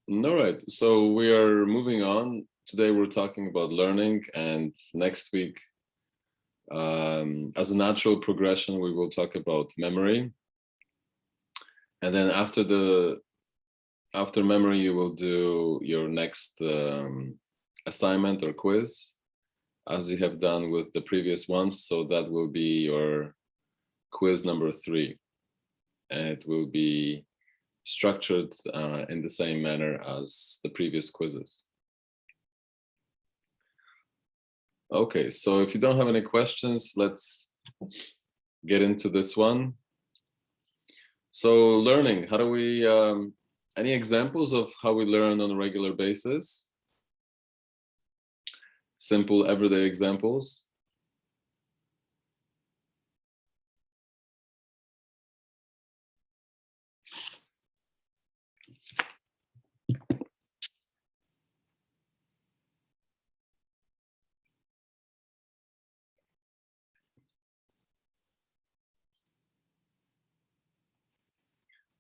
All right, so we are moving on. Today we're talking about learning, and next week, as a natural progression, we will talk about memory. And then after memory, you will do your next assignment or quiz, as you have done with the previous ones. So that will be your quiz number 3, and it will be structured in the same manner as the previous quizzes. Okay, so if you don't have any questions, let's get into this one. So learning, how do we, any examples of how we learn on a regular basis? Simple everyday examples.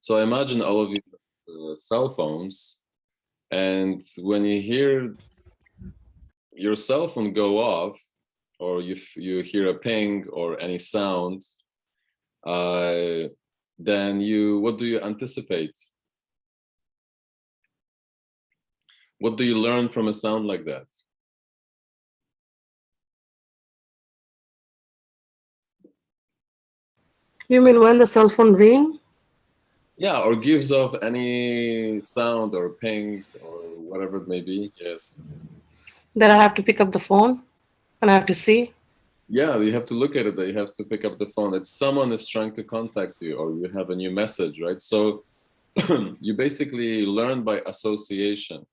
So I imagine all of you have cell phones, and when you hear your cell phone go off, or you hear a ping or any sound, then what do you anticipate? What do you learn from a sound like that? You mean when the cell phone ring? Yeah, or gives off any sound or ping or whatever it may be. Yes. That I have to pick up the phone and I have to see? Yeah, you have to look at it, that you have to pick up the phone, that someone is trying to contact you, or you have a new message, right? So you basically learn by association.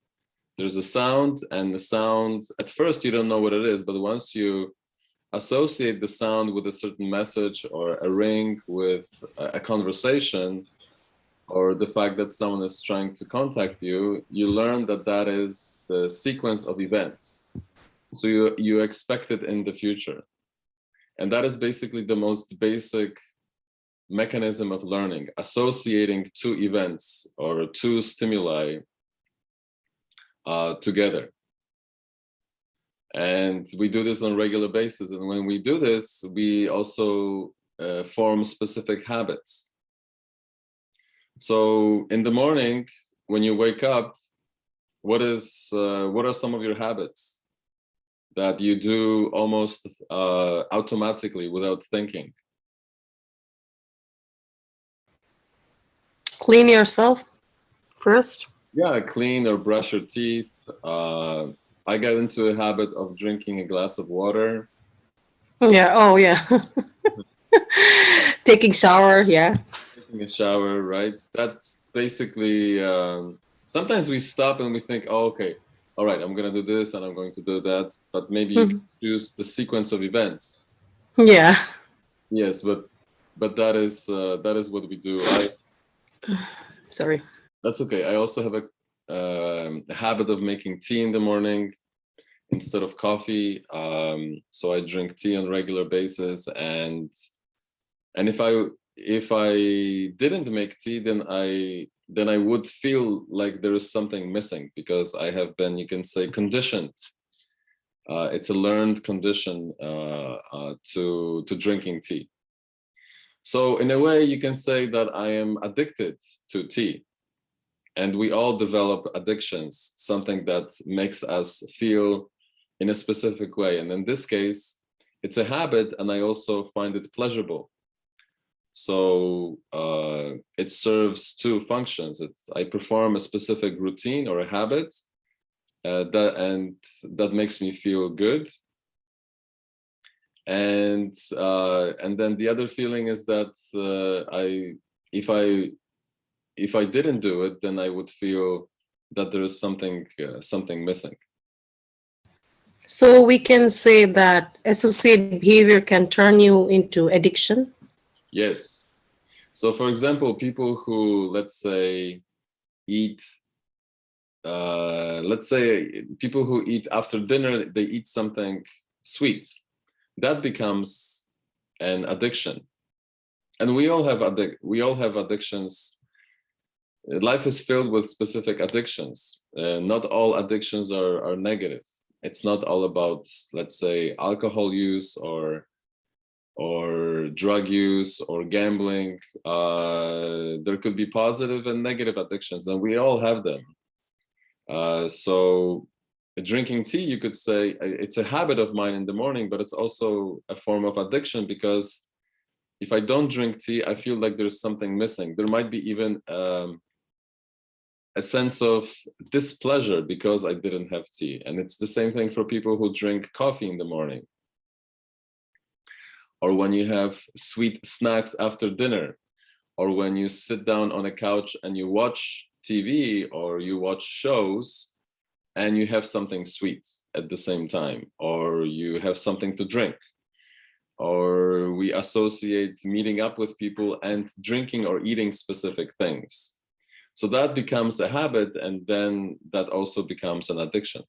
There's a sound, and the sound, at first you don't know what it is, but once you associate the sound with a certain message or a ring with a conversation, or the fact that someone is trying to contact you, you learn that that is the sequence of events. So you expect it in the future. And that is basically the most basic mechanism of learning, associating two events or two stimuli together. And we do this on a regular basis. And when we do this, we also form specific habits. So in the morning, when you wake up, what are some of your habits that you do almost automatically without thinking? Clean yourself first. Yeah, clean or brush your teeth. I got into a habit of drinking a glass of water. Yeah, oh yeah. Taking shower, yeah. Taking a shower, right? That's basically, sometimes we stop and we think, oh, okay, all right, I'm going to do this and I'm going to do that. But maybe you can choose the sequence of events. Yeah. Yes, but that is what we do. Sorry. That's okay. I also have a habit of making tea in the morning instead of coffee. So I drink tea on a regular basis, and if I didn't make tea, then I would feel like there is something missing, because I have been, you can say, conditioned. It's a learned condition to drinking tea. So in a way, you can say that I am addicted to tea. And we all develop addictions, something that makes us feel in a specific way. And in this case, it's a habit, and I also find it pleasurable. So it serves two functions. I perform a specific routine or a habit, that makes me feel good. And then the other feeling is that if I didn't do it, then I would feel that there is something missing. So we can say that associated behavior can turn you into addiction. Yes. So for example, people who, let's say, eat, let's say people who eat after dinner, they eat something sweet. That becomes an addiction. And we all have addictions life is filled with specific addictions. Not all addictions are negative. It's not all about, let's say, alcohol use or drug use or gambling. There could be positive and negative addictions, and we all have them. So drinking tea, you could say, it's a habit of mine in the morning, but it's also a form of addiction, because if I don't drink tea, I feel like there's something missing. There might be even a sense of displeasure because I didn't have tea. And it's the same thing for people who drink coffee in the morning, or when you have sweet snacks after dinner, or when you sit down on a couch and you watch TV or you watch shows and you have something sweet at the same time, or you have something to drink, or we associate meeting up with people and drinking or eating specific things. So that becomes a habit, and then that also becomes an addiction.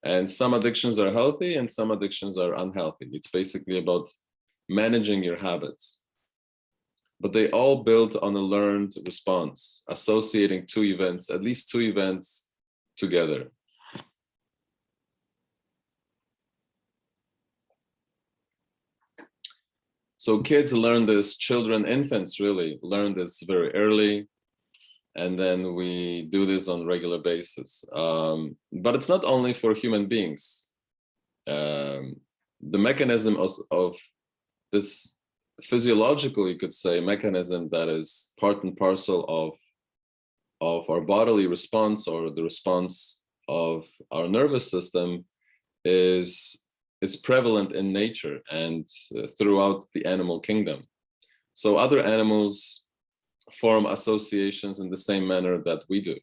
And some addictions are healthy and some addictions are unhealthy. It's basically about managing your habits. But they all build on a learned response, associating two events, at least two events together. So kids learn this, children, infants really learn this very early. And then we do this on a regular basis. But it's not only for human beings. The mechanism of this physiological, you could say, mechanism that is part and parcel of our bodily response, or the response of our nervous system, is prevalent in nature and throughout the animal kingdom. So other animals form associations in the same manner that we do.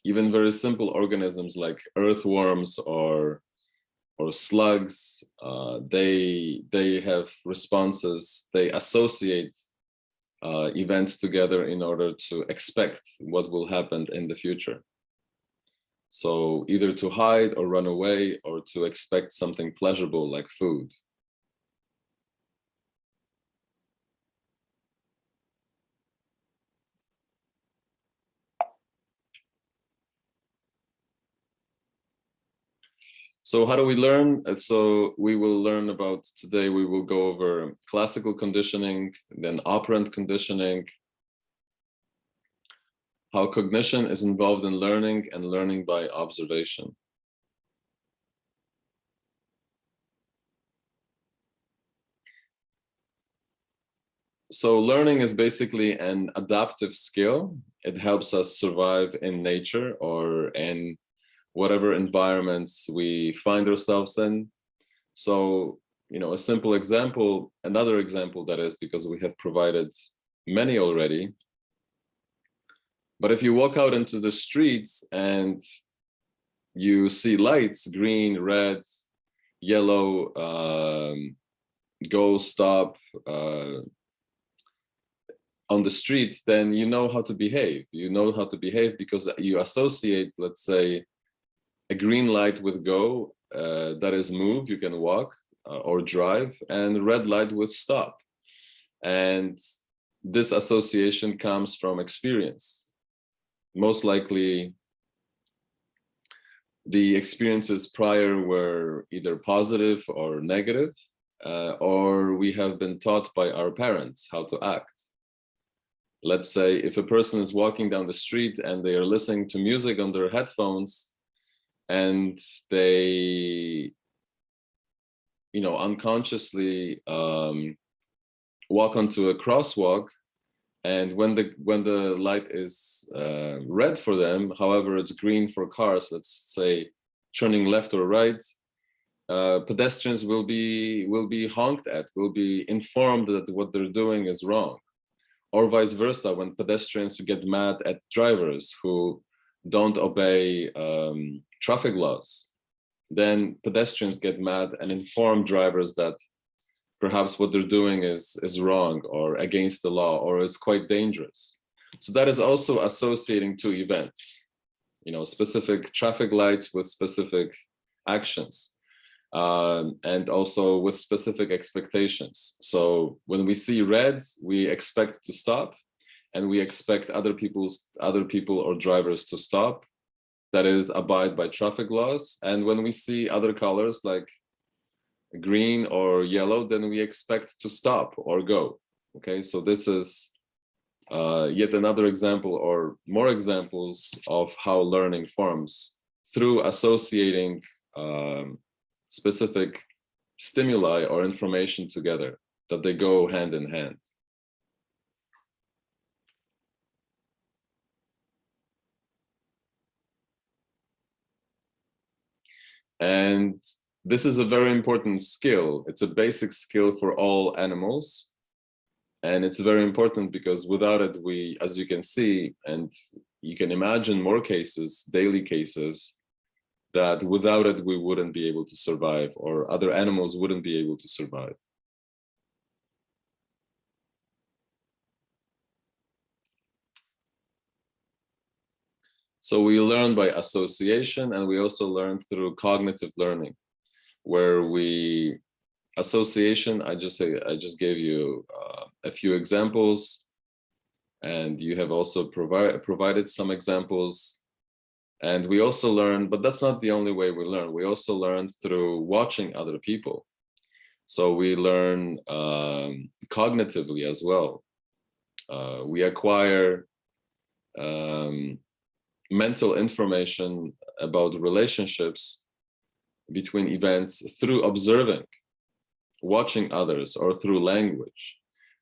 Even very simple organisms like earthworms or slugs, they have responses. They associate events together in order to expect what will happen in the future. So either to hide or run away, or to expect something pleasurable like food. So how do we learn? So we will learn about, today we will go over classical conditioning, then operant conditioning, how cognition is involved in learning, and learning by observation. So learning is basically an adaptive skill. It helps us survive in nature or in whatever environments we find ourselves in. So, a simple example, another example that is, because we have provided many already. But if you walk out into the streets and you see lights, green, red, yellow, go, stop, on the street, then you know how to behave. You know how to behave because you associate, let's say, a green light with go, that is move, you can walk or drive, and red light with stop. And this association comes from experience. Most likely, the experiences prior were either positive or negative, or we have been taught by our parents how to act. Let's say if a person is walking down the street and they are listening to music on their headphones, and they, unconsciously walk onto a crosswalk, and when the light is red for them, however, it's green for cars, let's say turning left or right, pedestrians will be honked at, will be informed that what they're doing is wrong. Or vice versa, when pedestrians get mad at drivers who don't obey traffic laws, then pedestrians get mad and inform drivers that perhaps what they're doing is wrong or against the law or is quite dangerous. So that is also associating two events, specific traffic lights with specific actions. and also with specific expectations. So when we see red, we expect to stop, and we expect other people or drivers to stop. That is, abide by traffic laws. And when we see other colors like green or yellow, then we expect to stop or go. Okay, so this is yet another example, or more examples, of how learning forms through associating specific stimuli or information together, that they go hand in hand. And this is a very important skill. It's a basic skill for all animals. And it's very important because without it, we, as you can see, and you can imagine more cases, daily cases, that without it, we wouldn't be able to survive, or other animals wouldn't be able to survive. So we learn by association, and we also learn through cognitive learning, where we association, I just gave you a few examples, and you have also provided some examples. And we also learn, but that's not the only way we learn. We also learn through watching other people. So we learn cognitively as well. We acquire mental information about relationships between events through observing, watching others, or through language.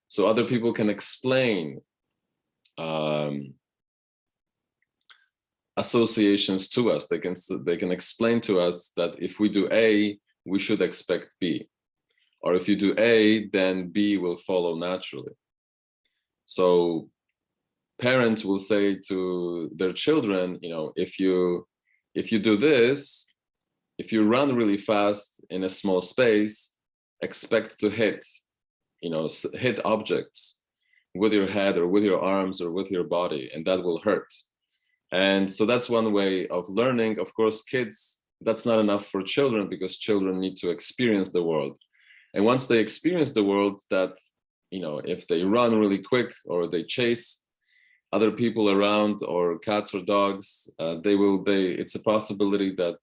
So other people can explain associations to us. They can explain to us that if we do A, we should expect B, or if you do A, then B will follow naturally. So parents will say to their children, you know, if you do this, if you run really fast in a small space, expect to hit objects with your head or with your arms or with your body, and that will hurt. And so that's one way of learning. Of course, kids, that's not enough for children, because children need to experience the world. And once they experience the world, that, you know, if they run really quick or they chase other people around, or cats or dogs, it's a possibility that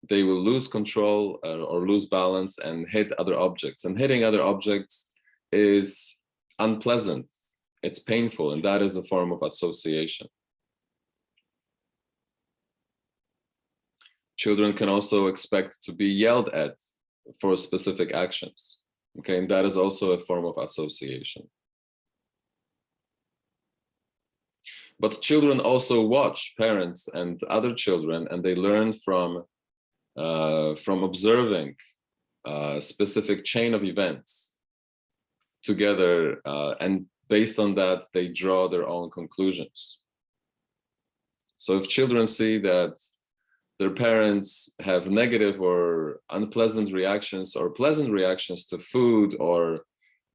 they will lose control or lose balance and hit other objects. And hitting other objects is unpleasant. It's painful, and that is a form of association. Children can also expect to be yelled at for specific actions. Okay, and that is also a form of association. But children also watch parents and other children, and they learn from observing a specific chain of events together, and based on that, they draw their own conclusions. So if children see that their parents have negative or unpleasant reactions or pleasant reactions to food or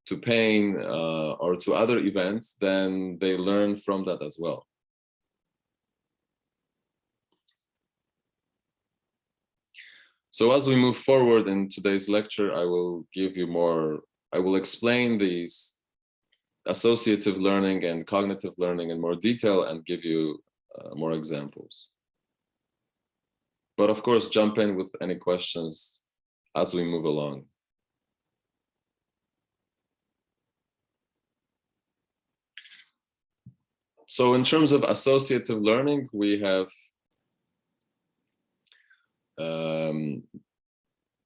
to pain or to other events, then they learn from that as well. So as we move forward in today's lecture, I will explain these associative learning and cognitive learning in more detail and give you more examples. But of course, jump in with any questions as we move along. So in terms of associative learning, we have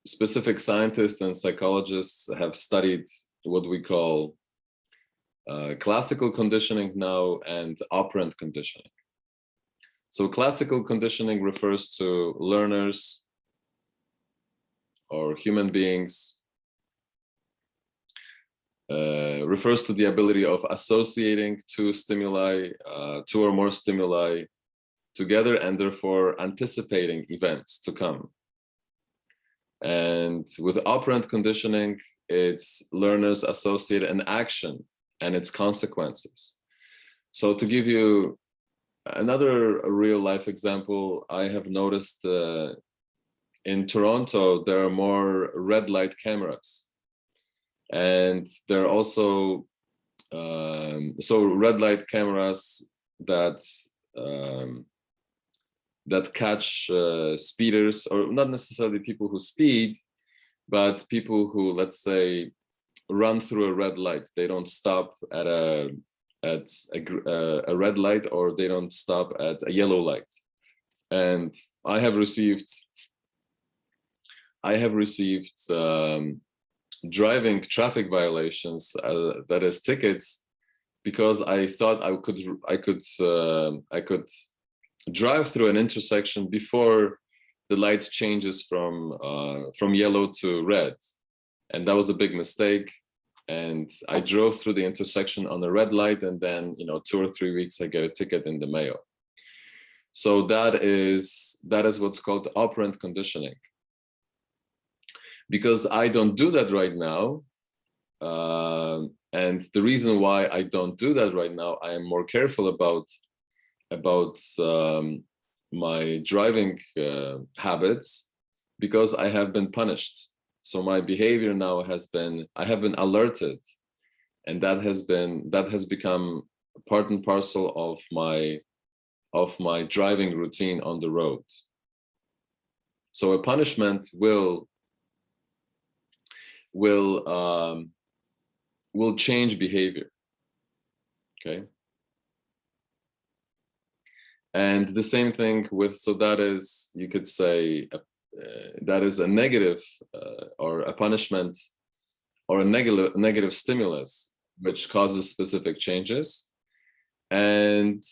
specific scientists and psychologists have studied what we call classical conditioning now and operant conditioning. So classical conditioning refers to learners or human beings, refers to the ability of associating two or more stimuli together, and therefore anticipating events to come. And with operant conditioning, it's learners associate an action and its consequences. So to give you another real life example, I have noticed in Toronto, there are more red light cameras, and there are also so red light cameras that that catch speeders, or not necessarily people who speed, but people who, let's say, run through a red light. They don't stop at a red light, or they don't stop at a yellow light. And I have received driving traffic violations, that is tickets, because I thought I could drive through an intersection before the light changes from yellow to red, and that was a big mistake. And I drove through the intersection on a red light, and then 2 or 3 weeks I get a ticket in the mail. So that is what's called operant conditioning. Because I don't do that right now, and the reason why I don't do that right now, I am more careful about my driving habits, because I have been punished. So my behavior now I have been alerted, and that has become part and parcel of my driving routine on the road. So a punishment will change behavior. Okay. And the same thing with, so that is, you could say, that is a negative or a punishment or a negative stimulus, which causes specific changes. And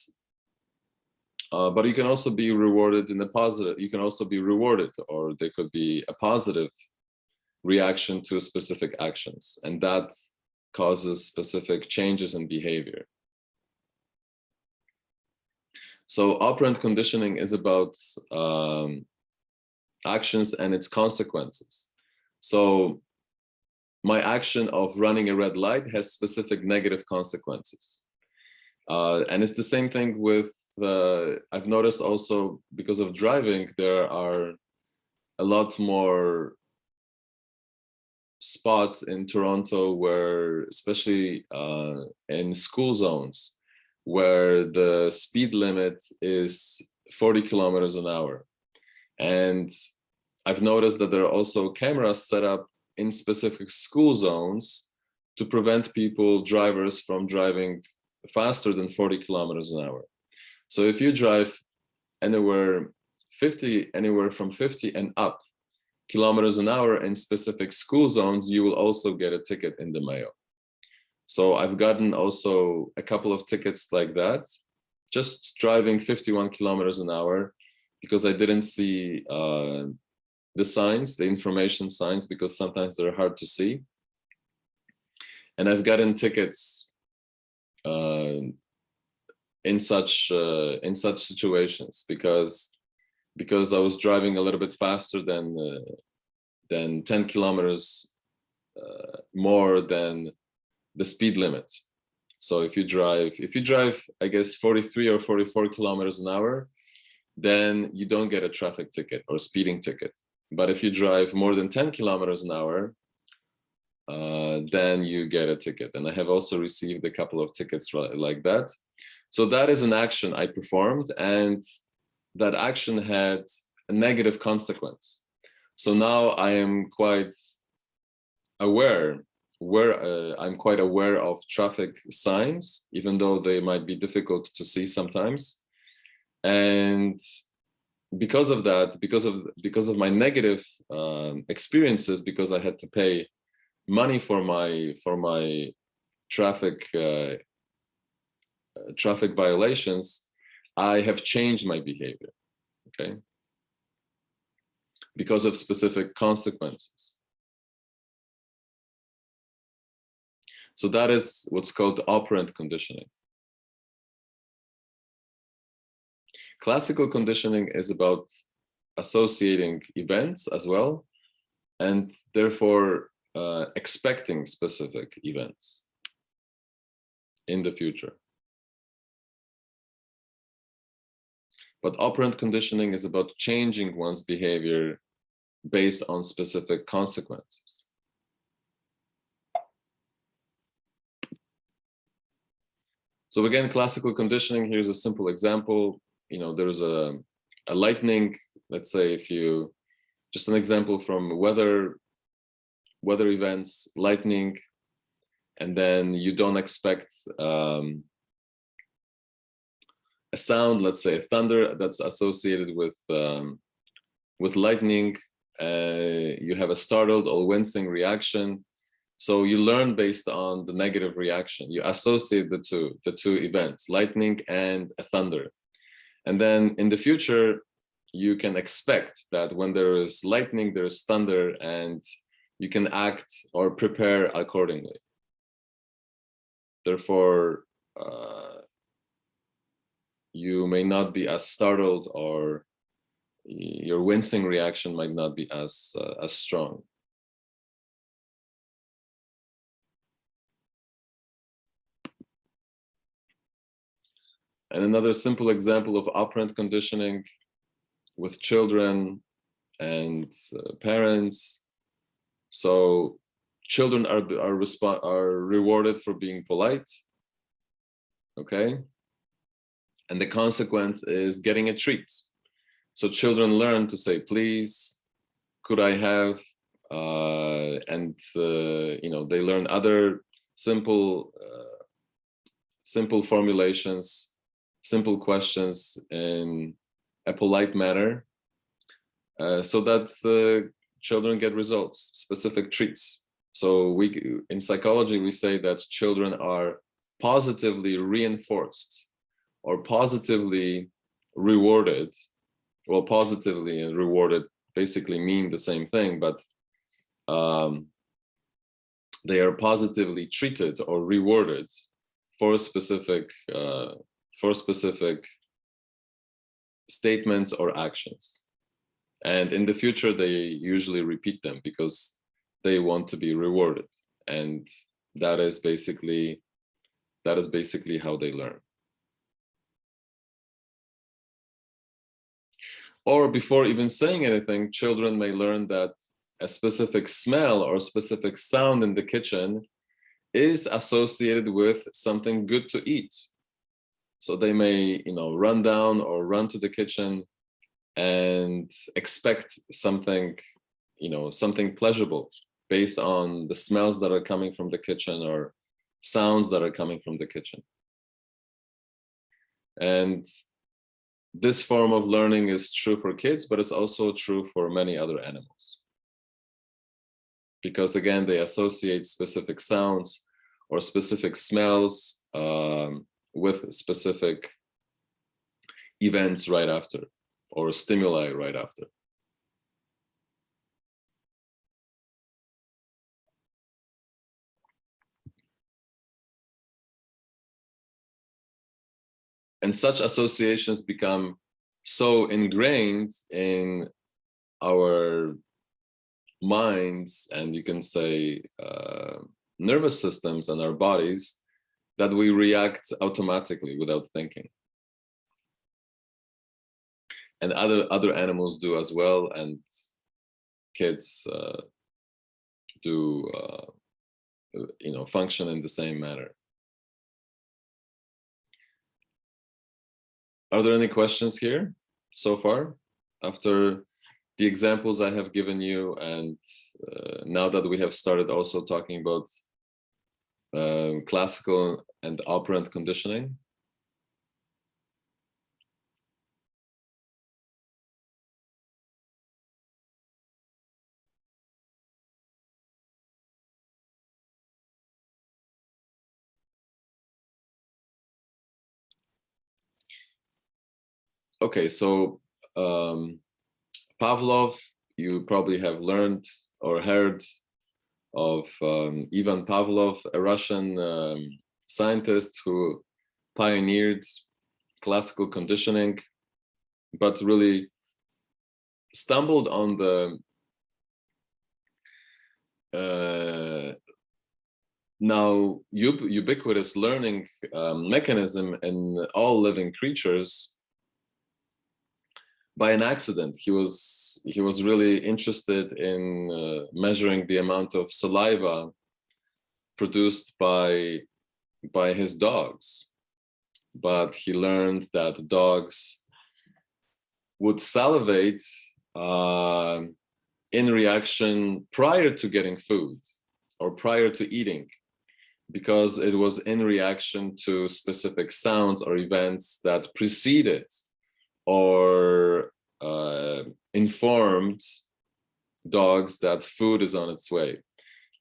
but you can also be rewarded in the positive. You can also be rewarded, or there could be a positive reaction to specific actions, and that causes specific changes in behavior. So operant conditioning is about actions and its consequences. So my action of running a red light has specific negative consequences. And it's the same thing with, I've noticed also, because of driving, there are a lot more spots in Toronto where, especially in school zones, where the speed limit is 40 kilometers an hour. And I've noticed that there are also cameras set up in specific school zones to prevent drivers from driving faster than 40 kilometers an hour. So if you drive anywhere from 50 and up kilometers an hour in specific school zones, you will also get a ticket in the mail. So I've gotten also a couple of tickets like that, just driving 51 kilometers an hour, because I didn't see the signs, the information signs, because sometimes they're hard to see. And I've gotten tickets in such situations, because I was driving a little bit faster than 10 kilometers more than the speed limit. So if you drive, I guess 43 or 44 kilometers an hour, then you don't get a traffic ticket or speeding ticket. But if you drive more than 10 kilometers an hour, then you get a ticket. And I have also received a couple of tickets like that. So that is an action I performed, and that action had a negative consequence. So now I am quite aware of traffic signs, even though they might be difficult to see sometimes. And because of that, because of my negative experiences, because I had to pay money for my traffic violations, I have changed my behavior. Okay, because of specific consequences. So that is what's called operant conditioning. Classical conditioning is about associating events as well, and therefore expecting specific events in the future. But operant conditioning is about changing one's behavior based on specific consequences. So again, classical conditioning, here's a simple example. You know, there's a lightning, let's say, if you, just an example from weather events, lightning, and then you don't expect a sound, let's say thunder, that's associated with lightning. You have a startled or wincing reaction. So you learn based on the negative reaction. You associate the two events, lightning and a thunder. And then in the future, you can expect that when there is lightning, there is thunder, and you can act or prepare accordingly. Therefore, you may not be as startled, or your wincing reaction might not be as strong. And another simple example of operant conditioning with children and parents. So children are rewarded for being polite, okay? And the consequence is getting a treat. So children learn to say, please, could I have, you know, they learn other simple formulations, simple questions in a polite manner, so that children get results, specific treats. So in psychology, we say that children are positively reinforced or positively rewarded. Well, positively and rewarded basically mean the same thing, but they are positively treated or rewarded for specific statements or actions. And in the future, they usually repeat them because they want to be rewarded. And that is basically how they learn. Or before even saying anything, children may learn that a specific smell or specific sound in the kitchen is associated with something good to eat. So they may, you know, run down or run to the kitchen and expect something, you know, something pleasurable based on the smells that are coming from the kitchen or sounds that are coming from the kitchen. And this form of learning is true for kids, but it's also true for many other animals. Because again, they associate specific sounds or specific smells with specific events right after, or stimuli right after. And such associations become so ingrained in our minds, and you can say nervous systems and our bodies, that we react automatically without thinking. And other animals do as well, and kids do you know, function in the same manner. Are there any questions here so far after the examples I have given you, and now that we have started also talking about classical and operant conditioning? Okay, so Pavlov, you probably have learned or heard of Ivan Pavlov, a Russian scientist who pioneered classical conditioning, but really stumbled on the now ubiquitous learning mechanism in all living creatures, by an accident, he was really interested in measuring the amount of saliva produced by his dogs. But he learned that dogs would salivate in reaction prior to getting food or prior to eating, because it was in reaction to specific sounds or events that preceded or informed dogs that food is on its way.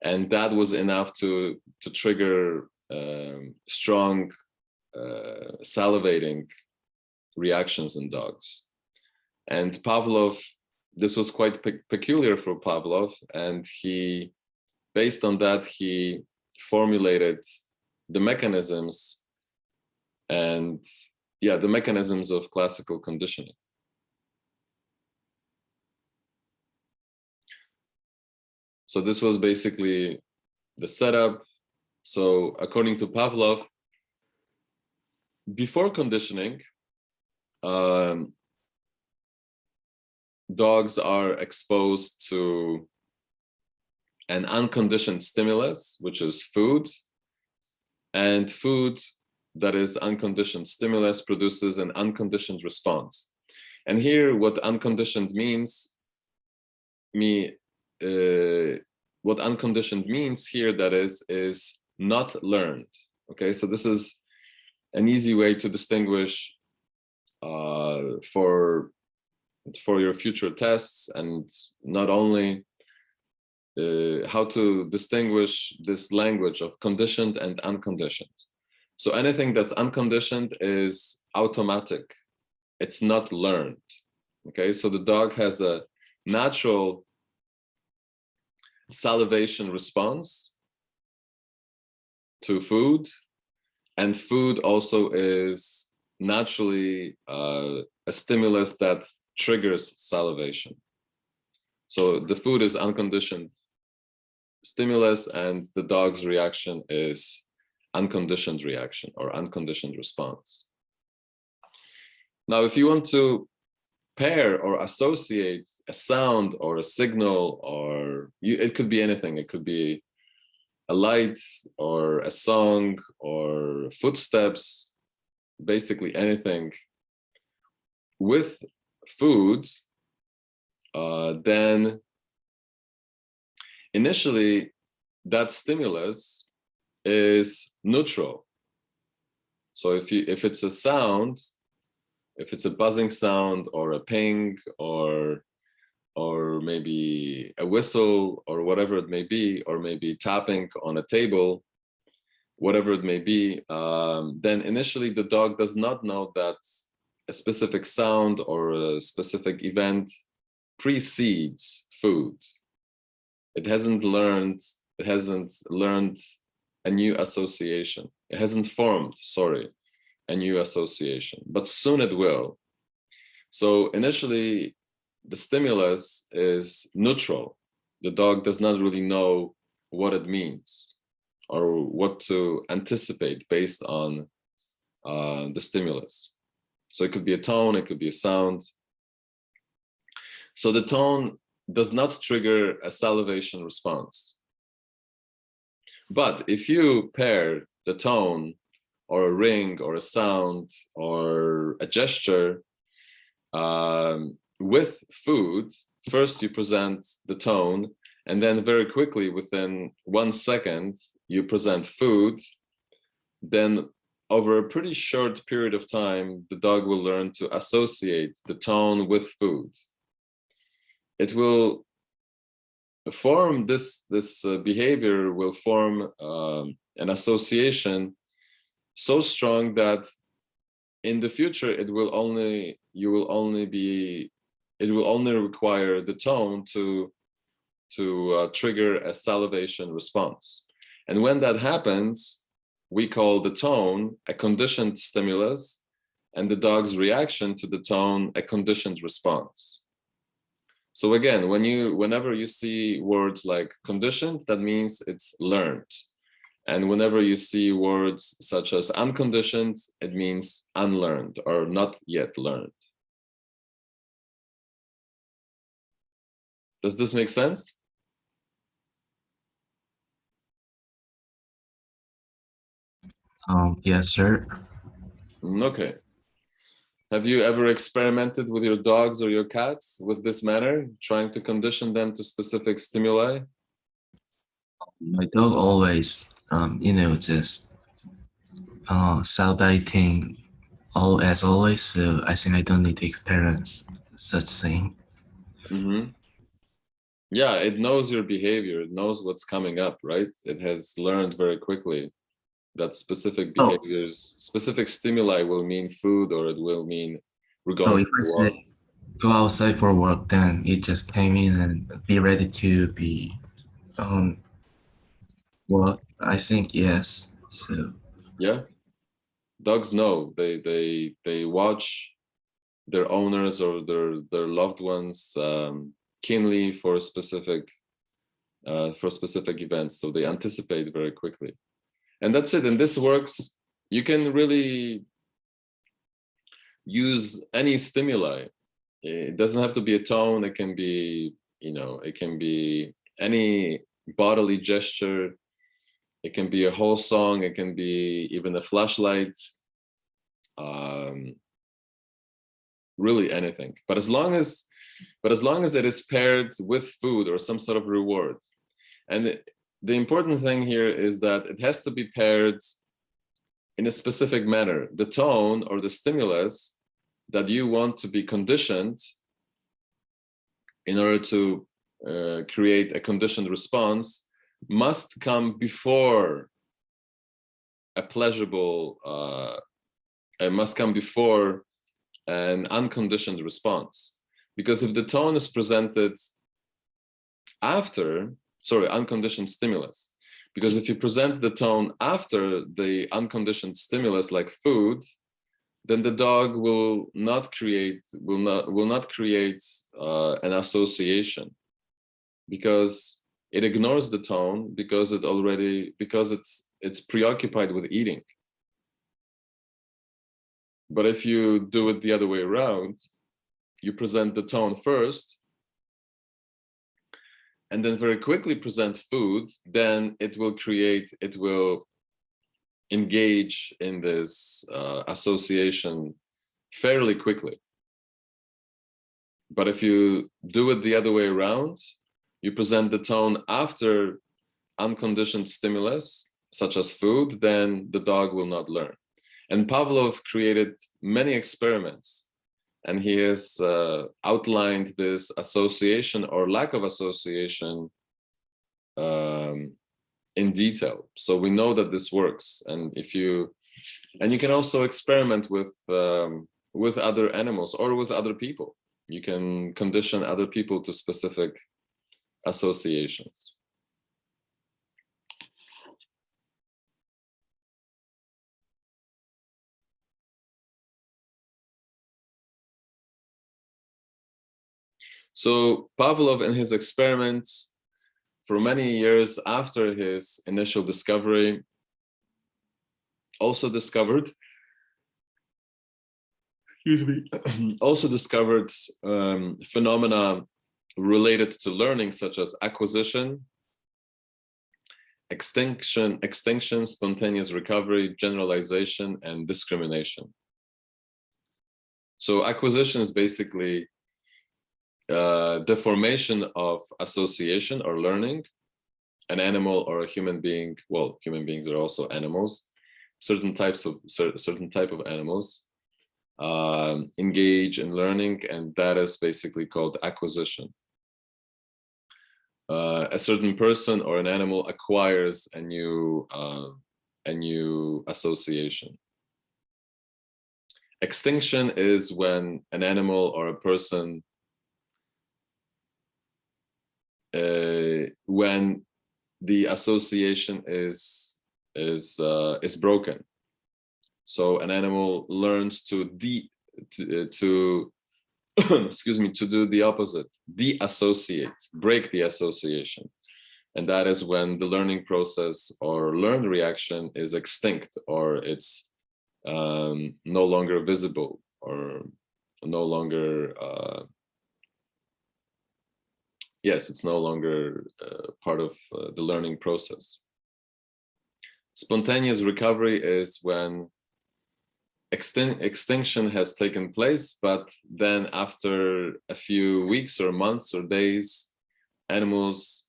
And that was enough to trigger strong salivating reactions in dogs. And Pavlov, this was quite peculiar for Pavlov, and he, based on that, he formulated the mechanisms and the mechanisms of classical conditioning. So this was basically the setup. So according to Pavlov, before conditioning, dogs are exposed to an unconditioned stimulus, which is food, and food that is unconditioned stimulus produces an unconditioned response. And here, what unconditioned means, what unconditioned means here, that is not learned. Okay, so this is an easy way to distinguish for your future tests, and not only how to distinguish this language of conditioned and unconditioned. So anything that's unconditioned is automatic. It's not learned. Okay, so the dog has a natural salivation response to food, and food also is naturally a stimulus that triggers salivation. So the food is unconditioned stimulus, and the dog's reaction is unconditioned reaction or unconditioned response. Now, if you want to pair or associate a sound or a signal, or it could be anything. It could be a light or a song or footsteps, basically anything with food, then initially that stimulus is neutral. So if it's a sound, if it's a buzzing sound or a ping or maybe a whistle or whatever it may be, or maybe tapping on a table, whatever it may be, then initially the dog does not know that a specific sound or a specific event precedes food. It hasn't learned a new association. It hasn't formed, a new association, but soon it will. So initially, the stimulus is neutral. The dog does not really know what it means or what to anticipate based on the stimulus. So it could be a tone, it could be a sound. So the tone does not trigger a salivation response. But if you pair the tone or a ring or a sound or a gesture with food, first you present the tone, and then very quickly, within 1 second, you present food, then over a pretty short period of time, the dog will learn to associate the tone with food. It will form this behavior will form an association so strong that in the future it will only require the tone to trigger a salivation response. And when that happens, we call the tone a conditioned stimulus and the dog's reaction to the tone a conditioned response. So again, whenever you see words like conditioned, that means it's learned. And whenever you see words such as unconditioned, it means unlearned or not yet learned. Does this make sense? Yes, sir. Okay. Have you ever experimented with your dogs or your cats with this manner, trying to condition them to specific stimuli? My dog always, just salivating all as always. So I think I don't need to experience such thing. Mm-hmm. Yeah, it knows your behavior. It knows what's coming up, right? It has learned very quickly that specific Oh, behaviors, specific stimuli will mean food, or it will mean we're so going if for I a walk. say go outside for work, then it just came in and be ready to be on work. I think yes. So Yeah, dogs know. They watch their owners or their loved ones keenly for specific events, so they anticipate very quickly, and that's it. And this works. You can really use any stimuli. It doesn't have to be a tone. It can be, it can be any bodily gesture. It can be a whole song. It can be even a flashlight. Um, really anything. But as long as it is paired with food or some sort of reward, and the important thing here is that it has to be paired in a specific manner. The tone or the stimulus that you want to be conditioned in order to create a conditioned response must come before a pleasurable, it must come before an unconditioned response. Because if the tone is presented after, unconditioned stimulus, because if you present the tone after the unconditioned stimulus like food, then the dog will not create an association, because it ignores the tone, because it's preoccupied with eating. But if you do it the other way around, you present the tone first and then very quickly present food, then it will engage in this association fairly quickly. But if you do it the other way around, you present the tone after unconditioned stimulus, such as food, then the dog will not learn. And Pavlov created many experiments, and he has outlined this association or lack of association in detail. So we know that this works. And you can also experiment with other animals or with other people. You can condition other people to specific associations. So Pavlov, in his experiments, for many years after his initial discovery, also discovered phenomena related to learning, such as acquisition, extinction, spontaneous recovery, generalization, and discrimination. So acquisition is basically the formation of association or learning. An animal or a human being, well, human beings are also animals, certain type of animals engage in learning, and that is basically called acquisition. A certain person or an animal acquires a new association. Extinction is when an animal or a person, when the association is broken. So an animal learns to excuse me, to do the opposite, de-associate, break the association. And that is when the learning process or learned reaction is extinct, or it's no longer visible, or no longer yes, it's no longer part of the learning process. Spontaneous recovery is when extinction has taken place, but then after a few weeks or months or days, animals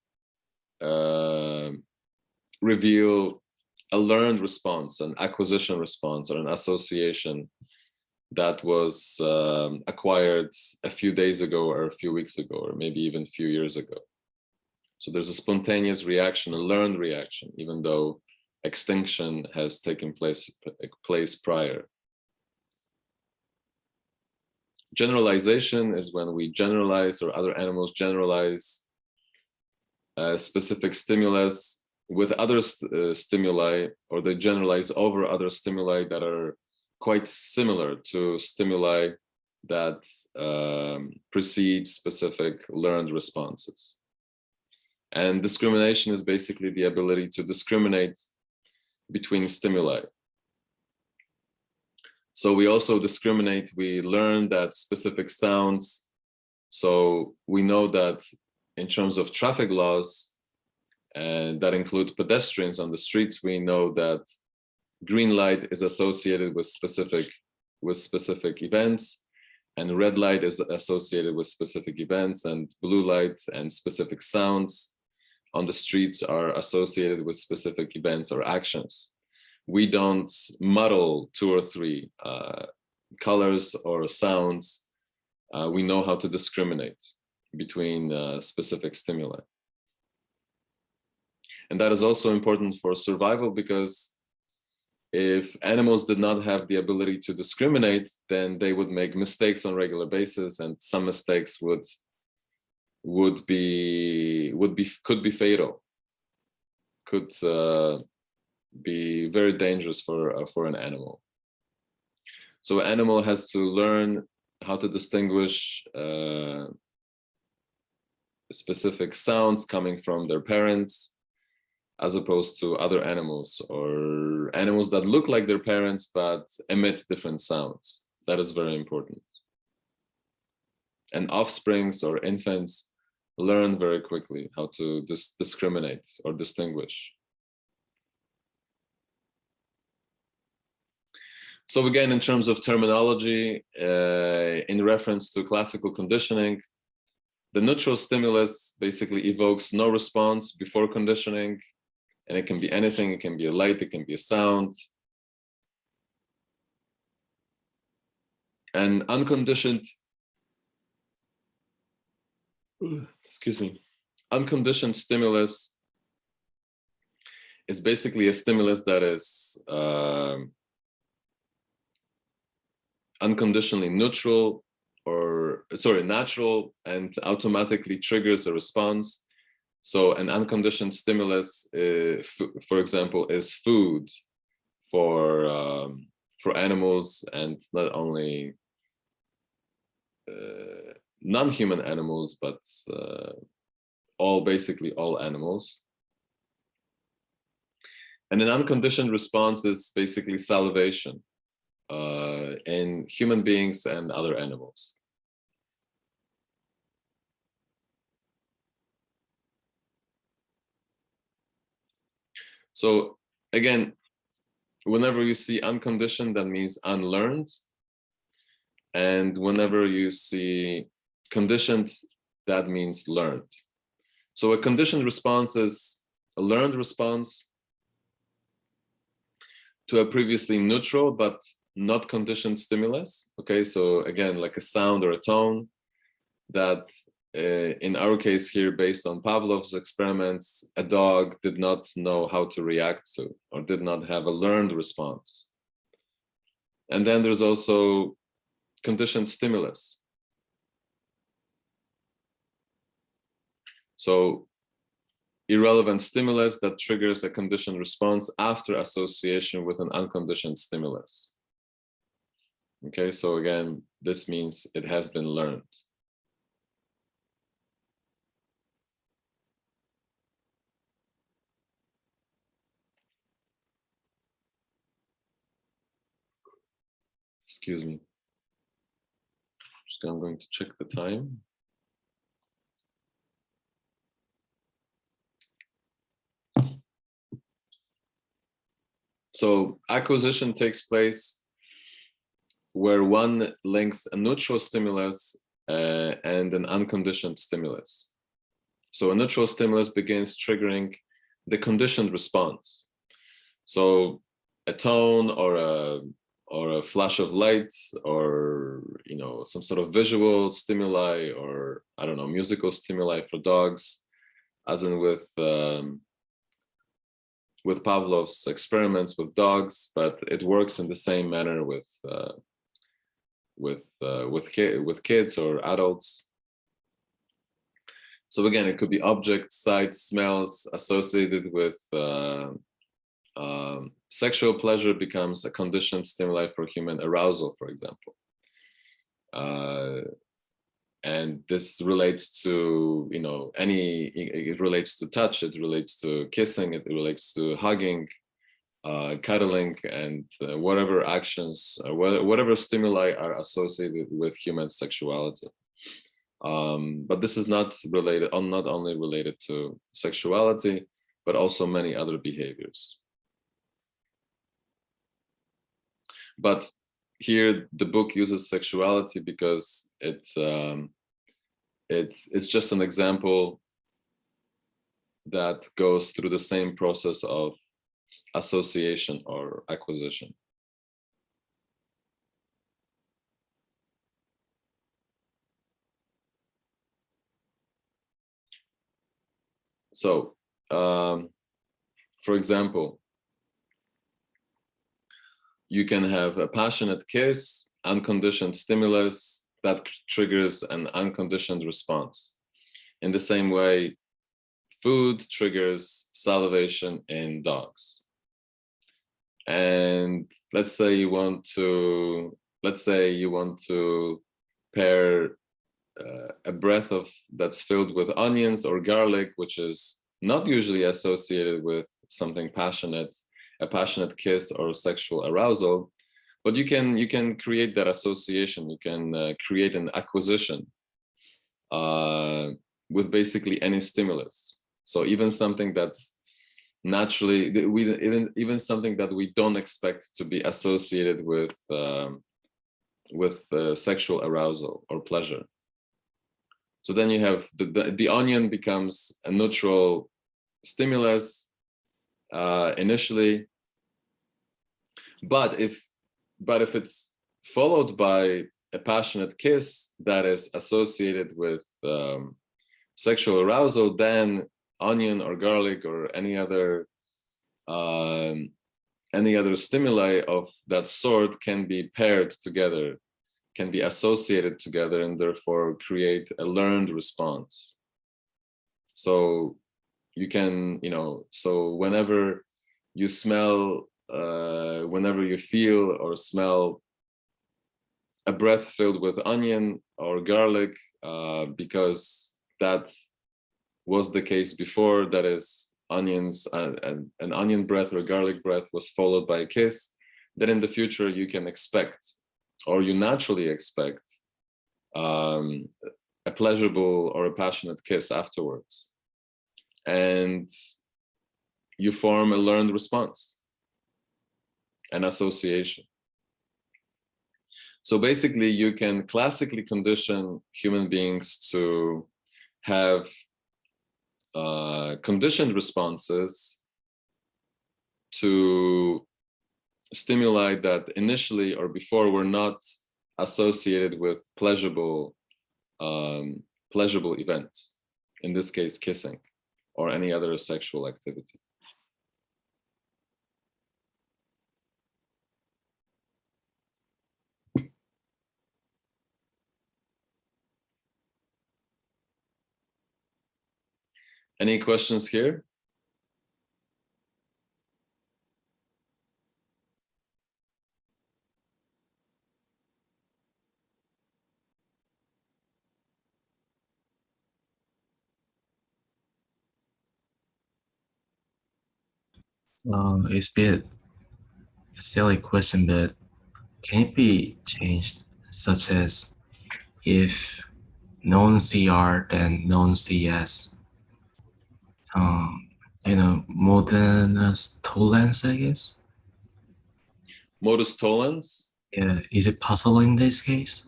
reveal a learned response, an acquisition response, or an association that was acquired a few days ago or a few weeks ago, or maybe even a few years ago. So there's a spontaneous reaction, a learned reaction, even though extinction has taken place prior. Generalization is when we generalize, or other animals generalize, a specific stimulus with other stimuli, or they generalize over other stimuli that are quite similar to stimuli that precede specific learned responses. And discrimination is basically the ability to discriminate between stimuli. So we also discriminate, we learn that specific sounds. So we know that in terms of traffic laws, and that include pedestrians on the streets, we know that green light is associated with specific events, and red light is associated with specific events, and blue light and specific sounds on the streets are associated with specific events or actions. We don't muddle two or three colors or sounds. We know how to discriminate between specific stimuli. And that is also important for survival, because if animals did not have the ability to discriminate, then they would make mistakes on a regular basis, and some mistakes could be fatal, could be very dangerous for an animal. So an animal has to learn how to distinguish specific sounds coming from their parents, as opposed to other animals, or animals that look like their parents but emit different sounds. That is very important. And offsprings or infants learn very quickly how to discriminate or distinguish. So again, in terms of terminology, in reference to classical conditioning, the neutral stimulus basically evokes no response before conditioning. And it can be anything, it can be a light, it can be a sound. And unconditioned, unconditioned stimulus is basically a stimulus that is unconditionally natural, and automatically triggers a response. So an unconditioned stimulus, for example, is food for animals, and not only non-human animals, but basically all animals. And an unconditioned response is basically salivation in human beings and other animals. So again, whenever you see unconditioned, that means unlearned. And whenever you see conditioned, that means learned. So a conditioned response is a learned response to a previously neutral but not conditioned stimulus. Okay, so again, like a sound or a tone that in our case here, based on Pavlov's experiments, a dog did not know how to react to, or did not have a learned response. And then there's also conditioned stimulus. So irrelevant stimulus that triggers a conditioned response after association with an unconditioned stimulus. Okay, so again, this means it has been learned. Excuse me. I'm going to check the time. So acquisition takes place where one links a neutral stimulus and an unconditioned stimulus. So a neutral stimulus begins triggering the conditioned response. So a tone or a flash of light, or some sort of visual stimuli, or I don't know, musical stimuli for dogs, as in with Pavlov's experiments with dogs, but it works in the same manner with kids or adults. So again, it could be objects, sights, smells associated with sexual pleasure becomes a conditioned stimuli for human arousal, for example. And this relates to, it relates to touch, it relates to kissing, it relates to hugging, cuddling, and whatever actions, whatever stimuli are associated with human sexuality. But this is not only related to sexuality, but also many other behaviors. But here the book uses sexuality because it's just an example that goes through the same process of association or acquisition. So, for example, you can have a passionate kiss, unconditioned stimulus that triggers an unconditioned response. In the same way, food triggers salivation in dogs. And let's say you want to pair a breath that's filled with onions or garlic, which is not usually associated with something passionate, a passionate kiss or sexual arousal, but you can create that association. You can create an acquisition with basically any stimulus. So even something that's naturally, even something that we don't expect to be associated with sexual arousal or pleasure. So then you have the onion becomes a neutral stimulus initially, but if it's followed by a passionate kiss that is associated with sexual arousal, then onion or garlic or any other stimuli of that sort can be paired together, can be associated together, and therefore create a learned response. So you can, so whenever you smell, whenever you feel or smell a breath filled with onion or garlic, because that was the case before, that is onions and an onion breath or garlic breath was followed by a kiss, then in the future you can expect, or you naturally expect, a pleasurable or a passionate kiss afterwards. And you form a learned response, an association. So basically you can classically condition human beings to have conditioned responses to stimuli that initially or before were not associated with pleasurable events, in this case kissing or any other sexual activity. Any questions here? It's a bit a silly question, but can it be changed, such as if non-CR then non-CS, more than tolerance, I guess? Modus tollens. Yeah, is it possible in this case?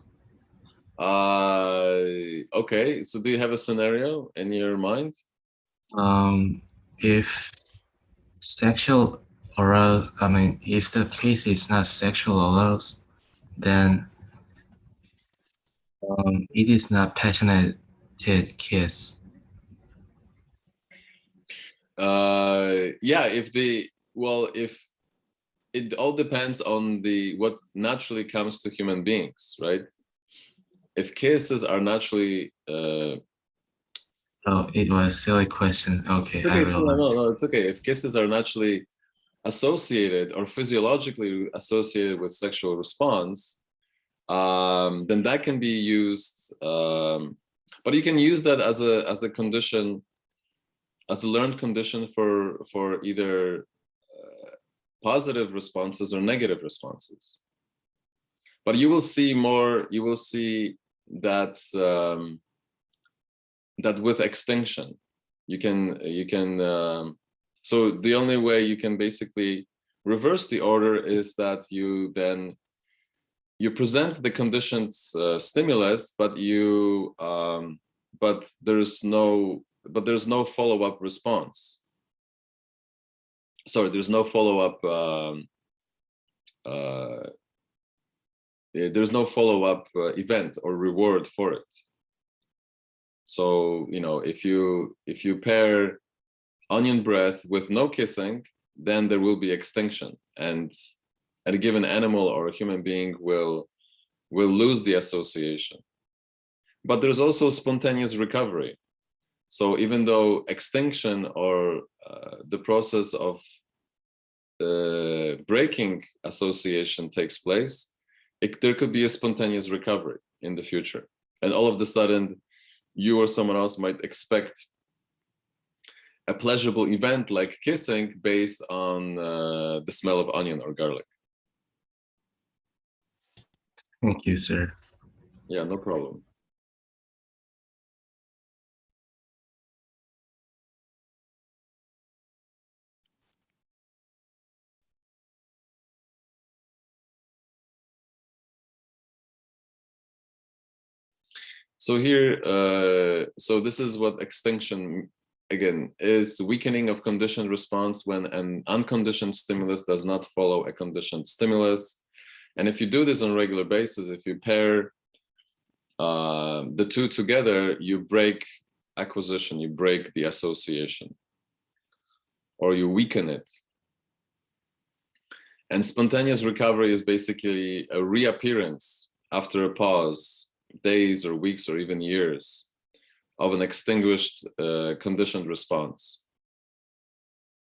Okay, so do you have a scenario in your mind? If sexual if the case is not sexual arousal, then it is not passionate kiss. Yeah, if it all depends on what naturally comes to human beings, right? If kisses are naturally Oh, it was a silly question. Okay, I okay, realize. no, it's okay. If kisses are naturally associated or physiologically associated with sexual response, then that can be used. But you can use that as a condition, as a learned condition for either positive responses or negative responses. But you will see more. You will see that that with extinction, you can. So the only way you can basically reverse the order is that you then you present the conditioned stimulus, but there's no follow-up response. Sorry, there's no follow-up. There's no follow-up event or reward for it. So if you pair onion breath with no kissing, then there will be extinction, and a given animal or a human being will lose the association. But there's also spontaneous recovery. So even though extinction or the process of breaking association takes place, there could be a spontaneous recovery in the future. And all of a sudden, you or someone else might expect a pleasurable event like kissing based on the smell of onion or garlic. Thank you, sir. Yeah, no problem. So here, so this is what extinction, again, is weakening of conditioned response when an unconditioned stimulus does not follow a conditioned stimulus. And if you do this on a regular basis, if you pair the two together, you break acquisition, you break the association, or you weaken it. And spontaneous recovery is basically a reappearance after a pause, days or weeks or even years, of an extinguished conditioned response.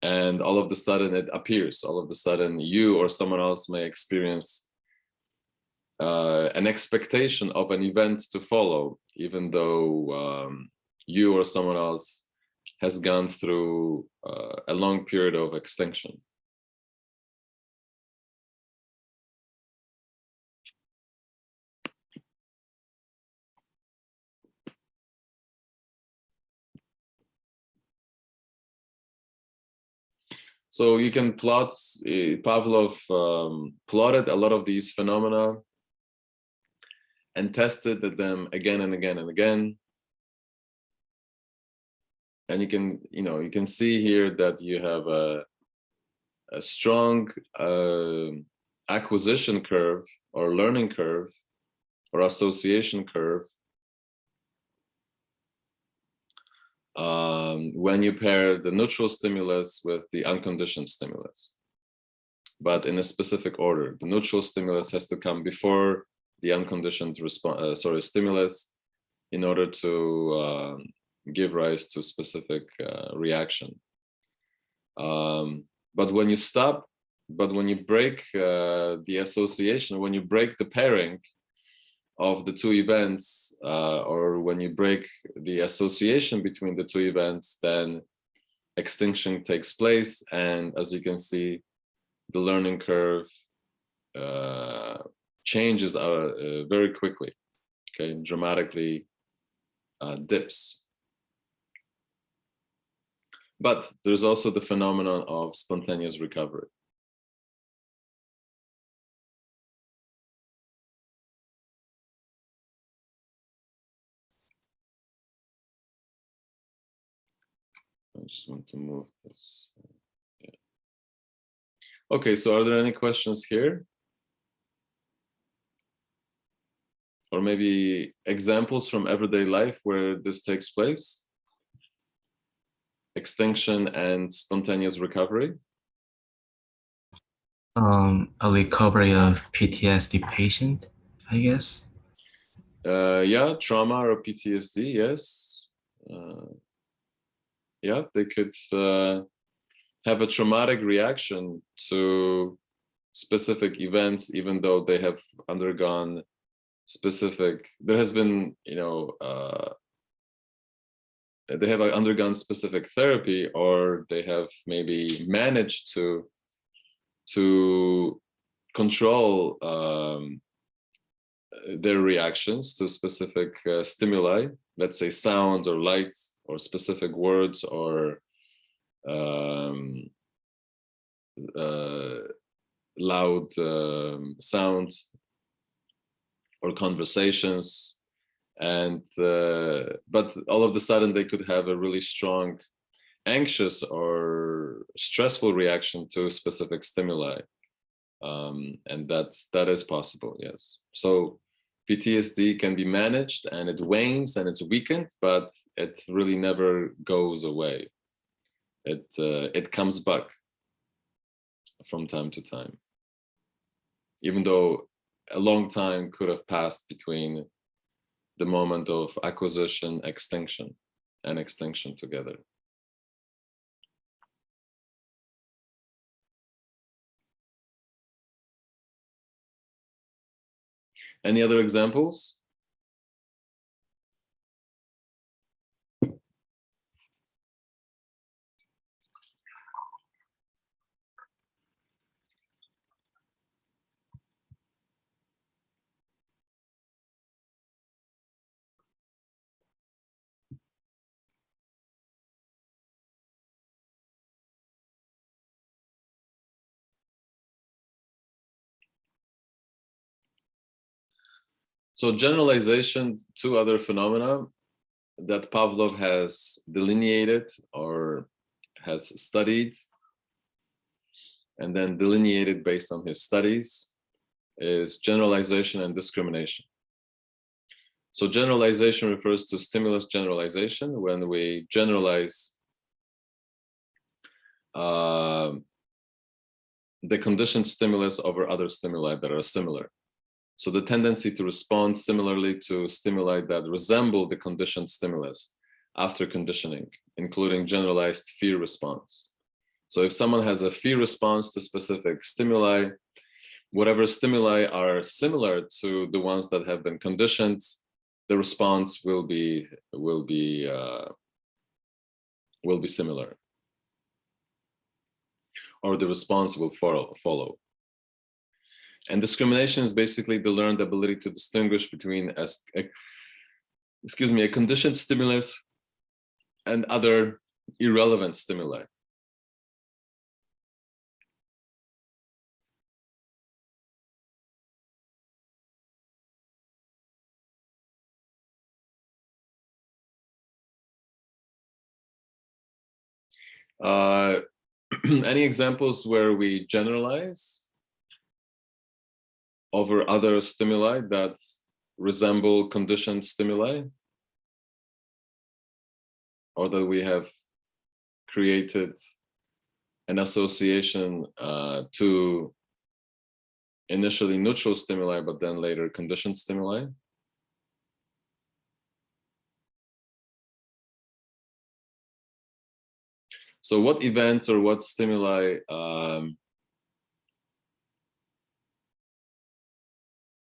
And all of a sudden it appears, all of a sudden you or someone else may experience an expectation of an event to follow, even though you or someone else has gone through a long period of extinction. So you can plot, Pavlov plotted a lot of these phenomena and tested them again and again and again. And you can see here that you have a strong acquisition curve or learning curve or association curve when you pair the neutral stimulus with the unconditioned stimulus, but in a specific order. The neutral stimulus has to come before the unconditioned stimulus in order to give rise to a specific reaction. But when you break the association, when you break the pairing of the two events, or when you break the association between the two events, then extinction takes place. And as you can see, the learning curve changes very quickly, okay, dramatically dips. But there's also the phenomenon of spontaneous recovery. I just want to move this. Yeah. Okay, so are there any questions here? Or maybe examples from everyday life where this takes place? Extinction and spontaneous recovery? A recovery of PTSD patient, I guess. Yeah, trauma or PTSD, yes. Yeah, they could have a traumatic reaction to specific events, even though they have undergone specific, there has been, they have undergone specific therapy, or they have maybe managed to control their reactions to specific stimuli, let's say sounds or lights or specific words or loud sounds or conversations. And but all of a sudden they could have a really strong anxious or stressful reaction to specific stimuli. And that is possible, yes. So PTSD can be managed, and it wanes and it's weakened, but it really never goes away. It comes back from time to time, even though a long time could have passed between the moment of acquisition, extinction, and extinction together. Any other examples? So generalization, two other phenomena that Pavlov has delineated or has studied and then delineated based on his studies is generalization and discrimination. So generalization refers to stimulus generalization, when we generalize the conditioned stimulus over other stimuli that are similar. So the tendency to respond similarly to stimuli that resemble the conditioned stimulus after conditioning, including generalized fear response. So if someone has a fear response to specific stimuli, whatever stimuli are similar to the ones that have been conditioned, the response will be similar, or the response will follow. And discrimination is basically the learned ability to distinguish between a conditioned stimulus and other irrelevant stimuli. Any examples where we generalize over other stimuli that resemble conditioned stimuli, or that we have created an association to initially neutral stimuli, but then later conditioned stimuli? So what events or what stimuli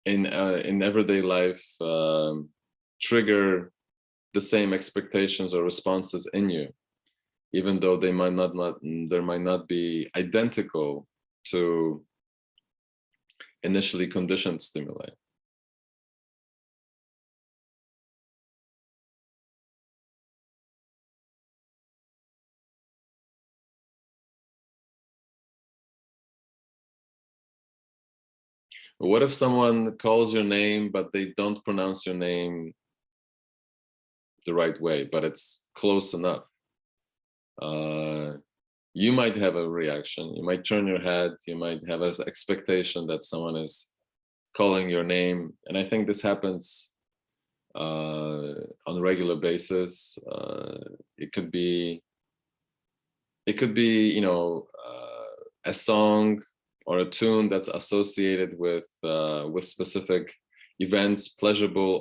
in everyday life trigger the same expectations or responses in you, even though they might not be identical to initially conditioned stimuli? What if someone calls your name, but they don't pronounce your name the right way, but it's close enough? you might have a reaction. You might turn your head. You might have an expectation that someone is calling your name. And I think this happens on a regular basis. It could be, you know, a song or a tune that's associated with specific events, pleasurable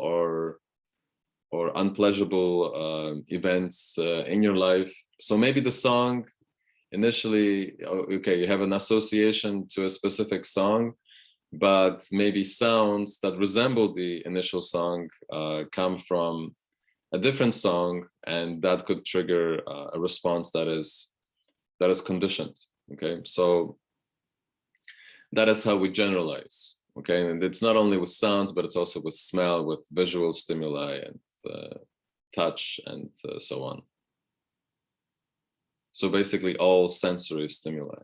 or unpleasurable events in your life. So maybe the song initially, okay, you have an association to a specific song, but maybe sounds that resemble the initial song come from a different song, and that could trigger a response that is conditioned. Okay, so that is how we generalize. Okay, and it's not only with sounds, but it's also with smell, with visual stimuli, and touch, and so on. So basically all sensory stimuli.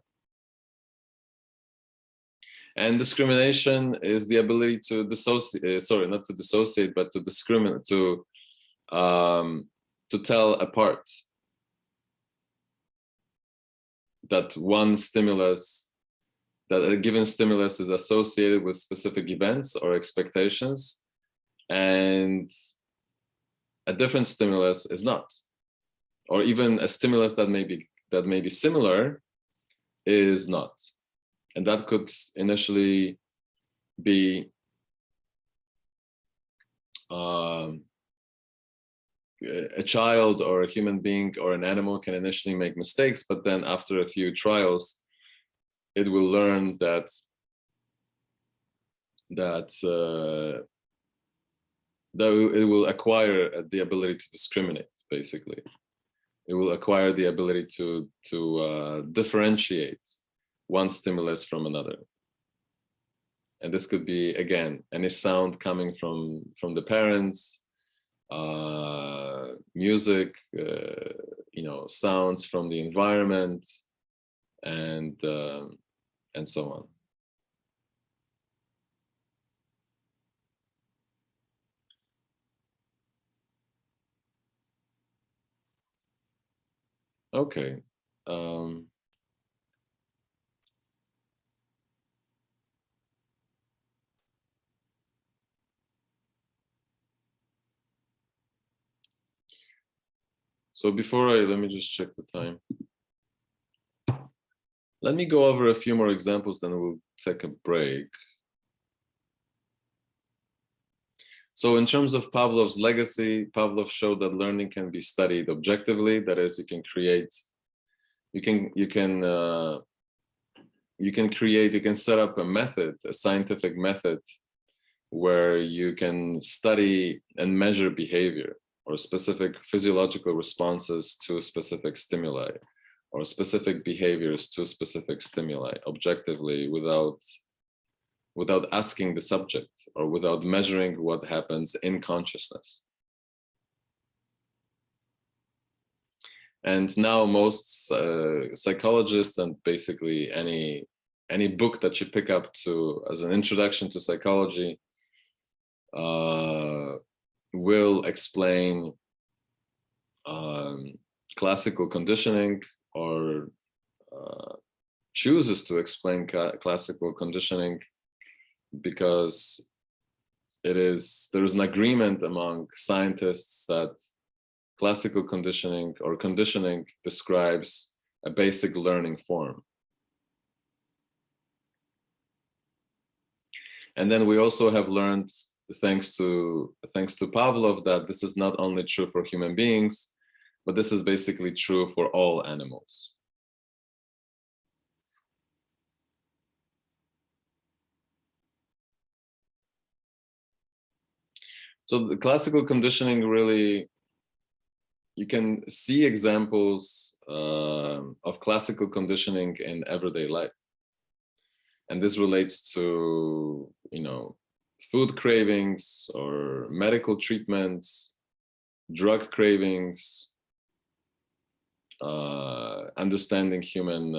And discrimination is the ability to dissociate, sorry, not to dissociate, but to discriminate, to tell apart that one stimulus, that a given stimulus is associated with specific events or expectations, and a different stimulus is not, or even a stimulus that may be similar is not. And that could initially be a child or a human being or an animal can initially make mistakes, but then after a few trials, it will learn that it will acquire the ability to discriminate. Basically, it will acquire the ability to differentiate one stimulus from another. And this could be, again, any sound coming from the parents, music, you know, sounds from the environment, and so on. Okay. So let me just check the time. Let me go over a few more examples, then we'll take a break. So in terms of Pavlov's legacy, Pavlov showed that learning can be studied objectively. That is, you can set up a method, a scientific method, where you can study and measure behavior or specific physiological responses to specific stimuli, or specific behaviors to specific stimuli objectively, without asking the subject or without measuring what happens in consciousness. And now most psychologists, and basically any book that you pick up as an introduction to psychology, will explain classical conditioning, or chooses to explain classical conditioning, because there is an agreement among scientists that classical conditioning or conditioning describes a basic learning form. And then we also have learned, thanks to Pavlov, that this is not only true for human beings, but this is basically true for all animals. So the classical conditioning, really, you can see examples of classical conditioning in everyday life. And this relates to, you know, food cravings or medical treatments, drug cravings, understanding human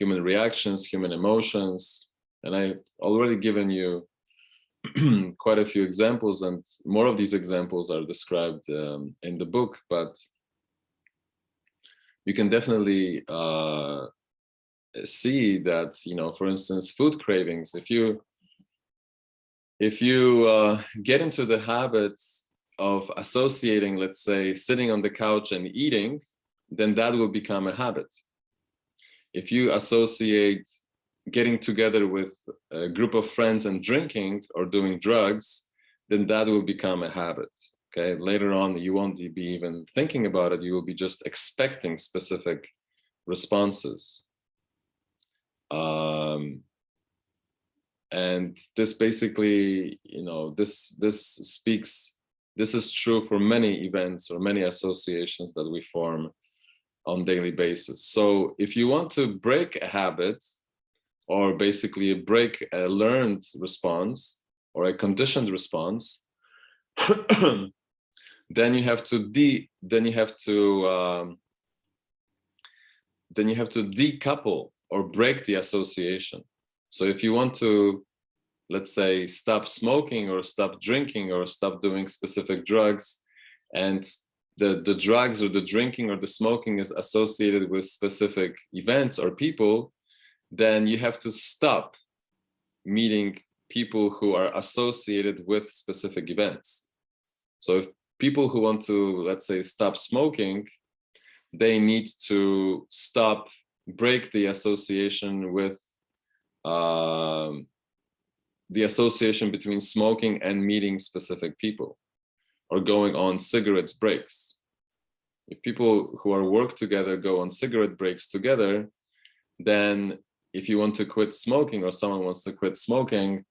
reactions, human emotions. And I've already given you quite a few examples, and more of these examples are described in the book. But you can definitely see that, you know, for instance, food cravings, if you get into the habit of associating, let's say, sitting on the couch and eating, then that will become a habit. If you associate getting together with a group of friends and drinking or doing drugs, then that will become a habit. Okay, later on, you won't be even thinking about it. You will be just expecting specific responses. And this basically, you know, this is true for many events or many associations that we form on daily basis. So if you want to break a habit, or basically break a learned response or a conditioned response, then you have to decouple or break the association. So if you want to, let's say, stop smoking or stop drinking or stop doing specific drugs, and the drugs or the drinking or the smoking is associated with specific events or people, then you have to stop meeting people who are associated with specific events. So if people who want to, let's say, stop smoking, they need to break the association with the association between smoking and meeting specific people or going on cigarettes breaks. If people who are work together go on cigarette breaks together, then if you want to quit smoking or someone wants to quit smoking,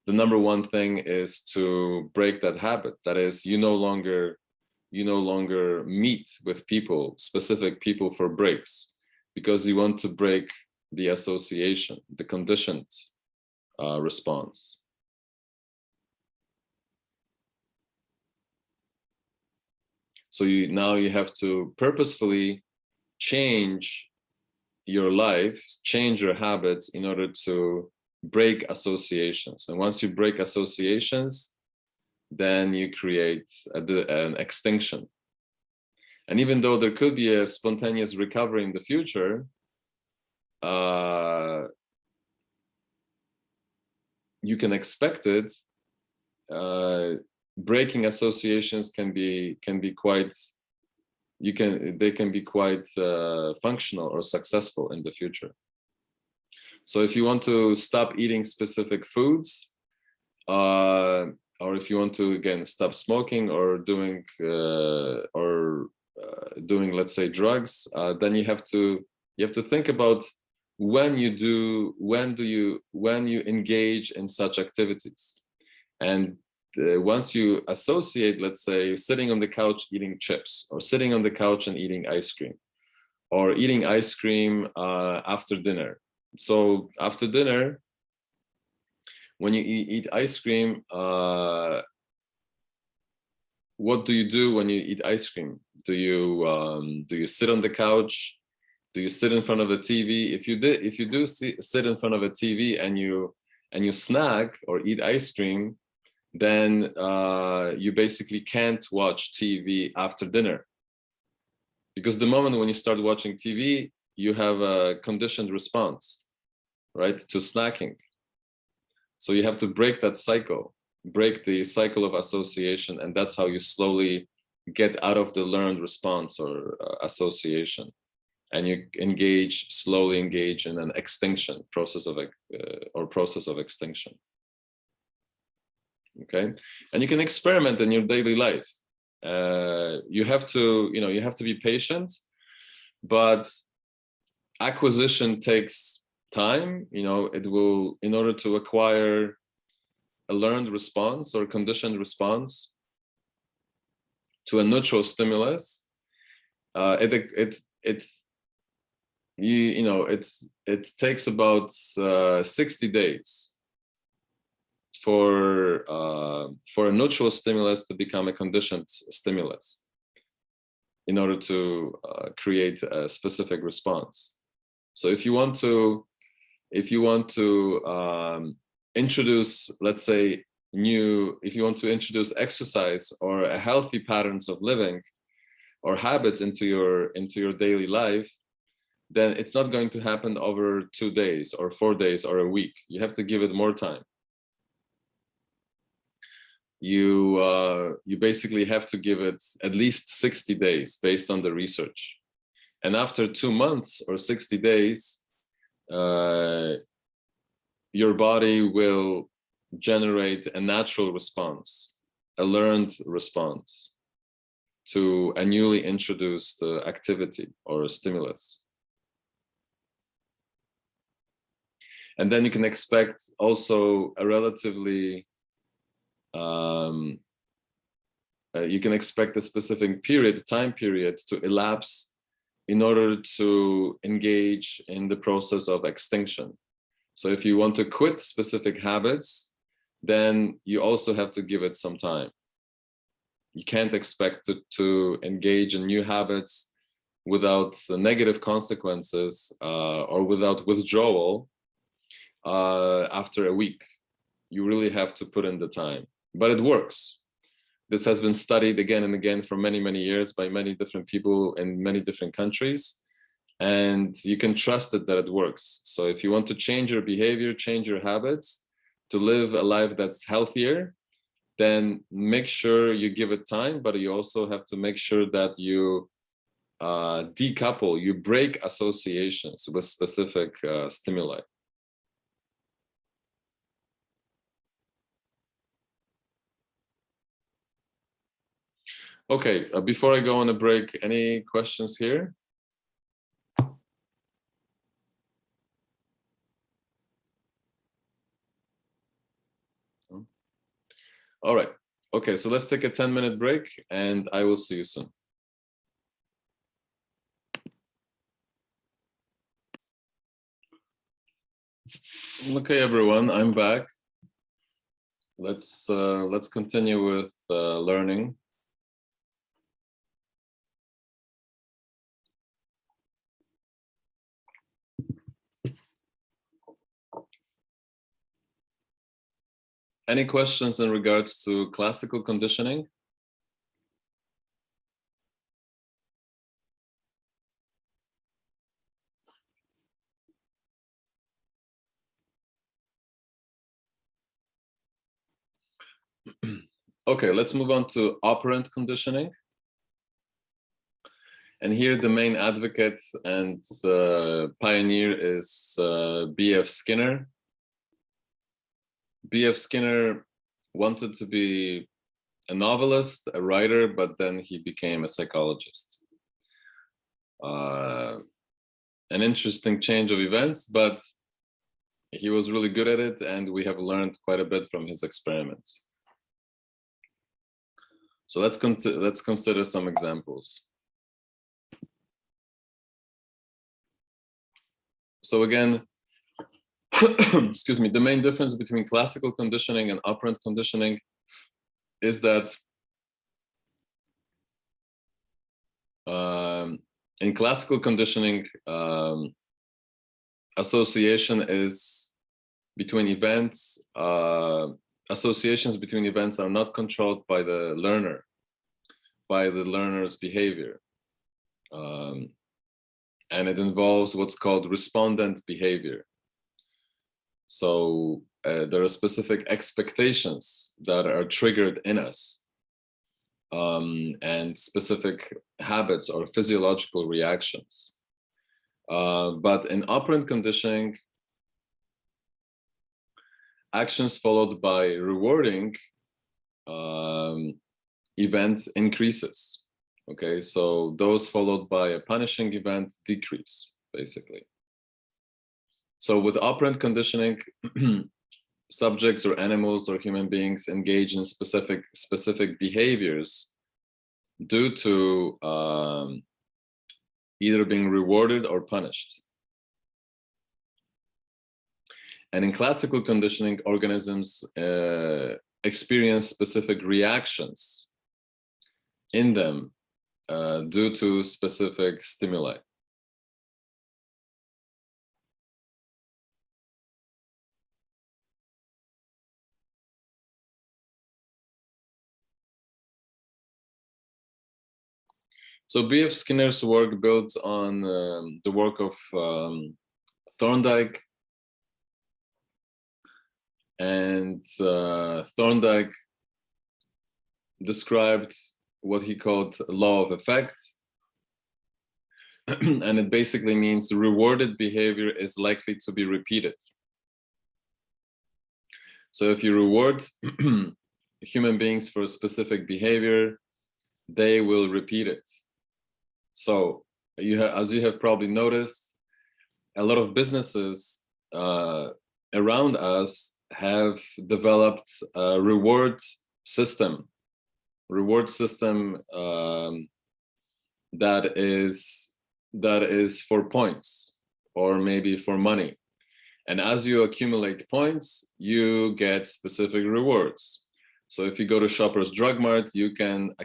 the number one thing is to break that habit. That is, you no longer meet with people, specific people for breaks, because you want to break the association, the conditioned response. So now you have to purposefully change your life, change your habits in order to break associations. And once you break associations, then you create an extinction. And even though there could be a spontaneous recovery in the future, you can expect it. Breaking associations can be quite, they can be quite functional or successful in the future. So if you want to stop eating specific foods, or if you want to, again, stop smoking or doing let's say, drugs, then you have to think about when you engage in such activities. And once you associate, let's say, sitting on the couch eating chips, or sitting on the couch and eating ice cream, or eating ice cream after dinner. So after dinner, when you eat ice cream, what do you do when you eat ice cream? Do you sit on the couch? Do you sit in front of the TV? If you do sit in front of a TV and you snack or eat ice cream, then you basically can't watch TV after dinner. Because the moment when you start watching TV, you have a conditioned response, right, to snacking. So you have to break that cycle, break the cycle of association, and that's how you slowly get out of the learned response or association, and you slowly engage in an extinction process of extinction. Okay, and you can experiment in your daily life. You have to be patient, but acquisition takes time. It will, in order to acquire a learned response or conditioned response to a neutral stimulus, it takes about 60 days for a neutral stimulus to become a conditioned stimulus in order to create a specific response. So if you want to introduce, let's say, if you want to introduce exercise or a healthy patterns of living, or habits into your daily life, then it's not going to happen over 2 days or 4 days or a week. You have to give it more time. You basically have to give it at least 60 days based on the research. And after 2 months or 60 days, your body will generate a natural response, a learned response to a newly introduced activity or a stimulus. And then you can expect also a relatively, you can expect a specific time period to elapse in order to engage in the process of extinction. So if you want to quit specific habits, then you also have to give it some time. You can't expect to engage in new habits without negative consequences or without withdrawal after a week. You really have to put in the time, but it works. This has been studied again and again for many, many years by many different people in many different countries, and you can trust it that it works. So if you want to change your behavior, change your habits, to live a life that's healthier, then make sure you give it time, but you also have to make sure that you decouple, you break associations with specific stimuli. Okay, before I go on a break, any questions here? All right. Okay, so let's take a 10-minute break and I will see you soon. Okay, everyone, I'm back. Let's continue with learning. Any questions in regards to classical conditioning? Okay, let's move on to operant conditioning. And here the main advocate and pioneer is B.F. Skinner. B.F. Skinner wanted to be a novelist, a writer, but then he became a psychologist. An interesting change of events, but he was really good at it, and we have learned quite a bit from his experiments. So let's consider some examples. So again, excuse me, the main difference between classical conditioning and operant conditioning is that in classical conditioning, association is between events, associations between events are not controlled by the learner, by the learner's behavior. And it involves what's called respondent behavior. So there are specific expectations that are triggered in us, and specific habits or physiological reactions. But in operant conditioning, actions followed by rewarding event increases. Okay, so those followed by a punishing event decrease, basically. So with operant conditioning, subjects or animals or human beings engage in specific behaviors due to either being rewarded or punished. And in classical conditioning, organisms experience specific reactions in them due to specific stimuli. So B.F. Skinner's work builds on the work of Thorndike, and Thorndike described what he called law of effect. And it basically means rewarded behavior is likely to be repeated. So if you reward human beings for a specific behavior, they will repeat it. So as you have probably noticed, a lot of businesses around us have developed a reward system that is for points or maybe for money. And as you accumulate points, you get specific rewards. So if you go to Shoppers Drug Mart, you can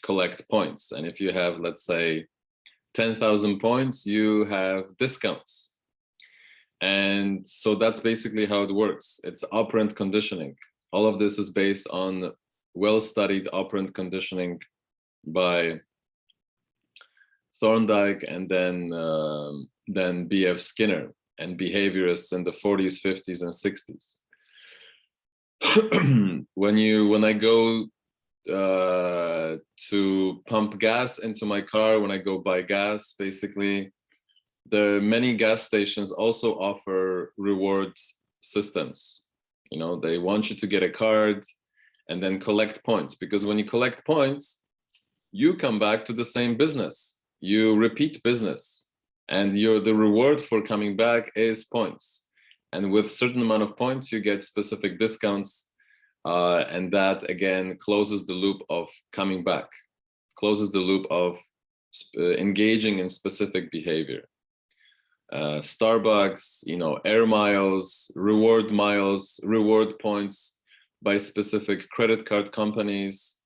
collect points. And if you have, let's say, 10,000 points, you have discounts. And so that's basically how it works. It's operant conditioning. All of this is based on well-studied operant conditioning by Thorndike and then B.F. Skinner and behaviorists in the 40s, 50s, and 60s. When I go to pump gas into my car, when I go buy gas, basically, the many gas stations also offer reward systems. You know, they want you to get a card and then collect points, because when you collect points, you come back to the same business. You repeat business, and the reward for coming back is points. And with certain amount of points, you get specific discounts, and that again closes the loop of coming back, closes the loop of engaging in specific behavior. Starbucks, air miles, reward points by specific credit card companies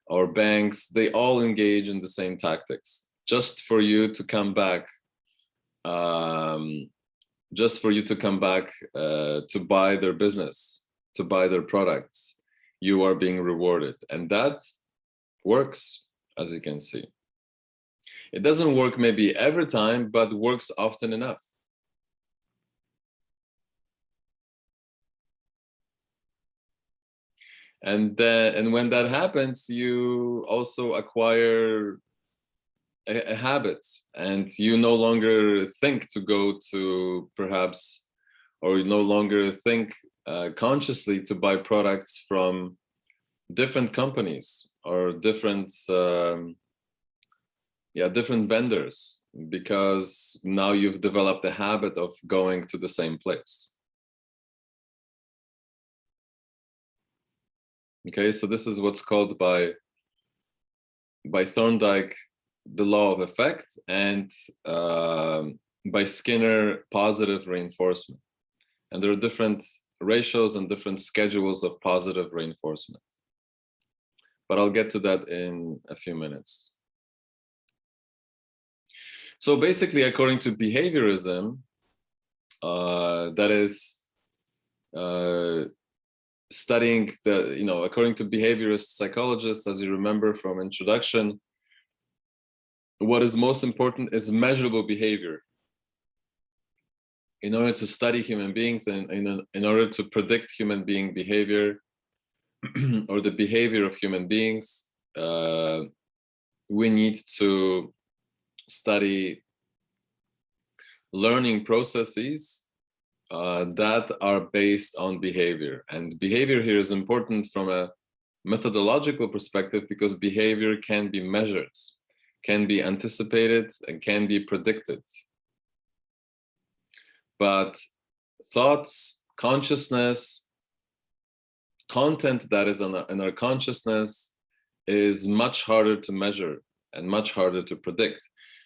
or banks, they all engage in the same tactics, just for you to come back, to buy their business, to buy their products. You are being rewarded, and that works, as you can see. It doesn't work maybe every time, but works often enough. And when that happens, you also acquire a habit, and you no longer think to go to perhaps, or you no longer think consciously to buy products from different companies or different vendors, because now you've developed a habit of going to the same place. Okay, so this is what's called by Thorndike the law of effect, and by Skinner positive reinforcement. And there are different ratios and different schedules of positive reinforcement, but I'll get to that in a few minutes. So basically, according to behaviorism, that is studying according to behaviorist psychologists, as you remember from introduction, what is most important is measurable behavior. In order to study human beings and in order to predict human being behavior or the behavior of human beings, we need to study learning processes that are based on behavior. And behavior here is important from a methodological perspective, because behavior can be measured, can be anticipated, and can be predicted. But thoughts, consciousness, content that is in our consciousness is much harder to measure and much harder to predict.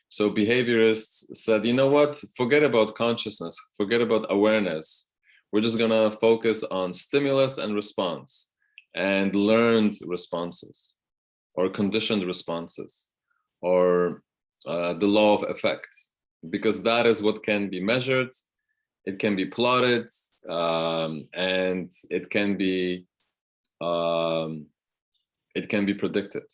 So behaviorists said, you know what, forget about consciousness, forget about awareness. We're just gonna focus on stimulus and response and learned responses or conditioned responses or the law of effect, because that is what can be measured, it can be plotted, and it can be predicted.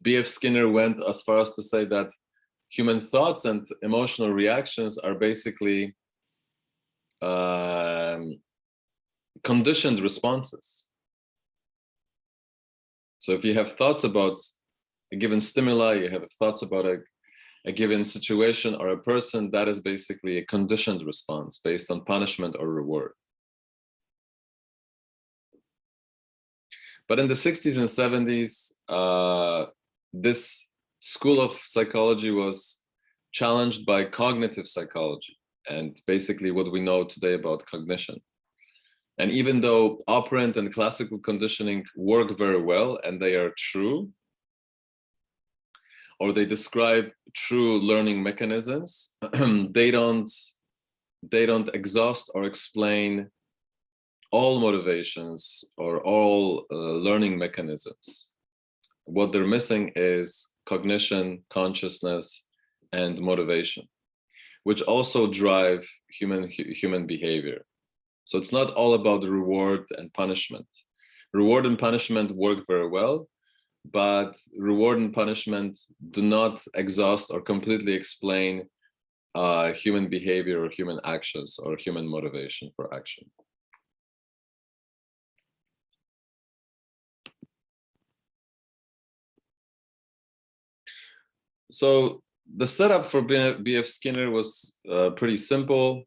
B.F. Skinner went as far as to say that human thoughts and emotional reactions are basically conditioned responses. So if you have thoughts about a given stimuli, you have thoughts about a given situation or a person, that is basically a conditioned response based on punishment or reward. But in the 60s and 70s, this school of psychology was challenged by cognitive psychology and basically what we know today about cognition. And even though operant and classical conditioning work very well and they are true, or they describe true learning mechanisms, they don't exhaust or explain all motivations or all learning mechanisms. What they're missing is cognition, consciousness, and motivation, which also drive human behavior. So it's not all about reward and punishment. Reward and punishment work very well, but reward and punishment do not exhaust or completely explain human behavior or human actions or human motivation for action. So the setup for B.F. Skinner was pretty simple.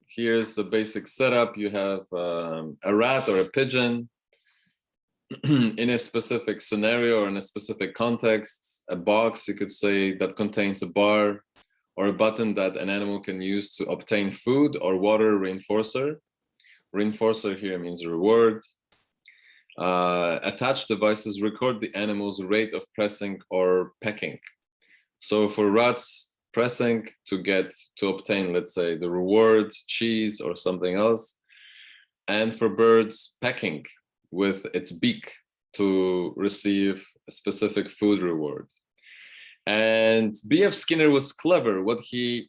Here's the basic setup. You have a rat or a pigeon in a specific scenario or in a specific context, a box, you could say, that contains a bar or a button that an animal can use to obtain food or water reinforcer. Reinforcer here means reward. Attached devices record the animal's rate of pressing or pecking. So for rats, pressing to obtain, let's say, the reward, cheese or something else. And for birds, pecking with its beak to receive a specific food reward. And B.F. Skinner was clever. What he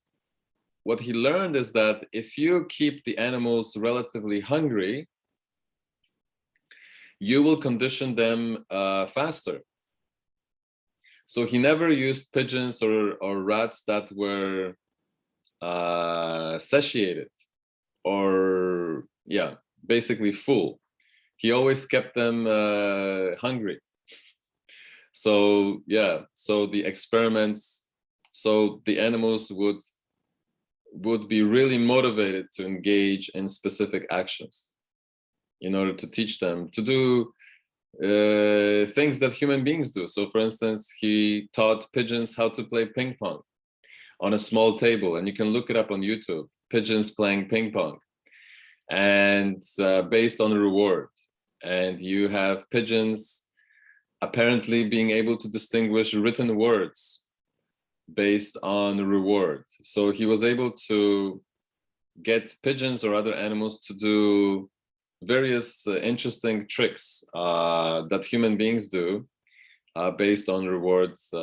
learned is that if you keep the animals relatively hungry, you will condition them faster. So he never used pigeons or rats that were satiated or, yeah, basically full. He always kept them hungry. So, yeah, so the experiments, so the animals would be really motivated to engage in specific actions in order to teach them to do things that human beings do. So for instance, he taught pigeons how to play ping pong on a small table, and you can look it up on YouTube, pigeons playing ping pong, and based on reward. And you have pigeons apparently being able to distinguish written words based on reward. So he was able to get pigeons or other animals to do various interesting tricks that human beings do based on rewards,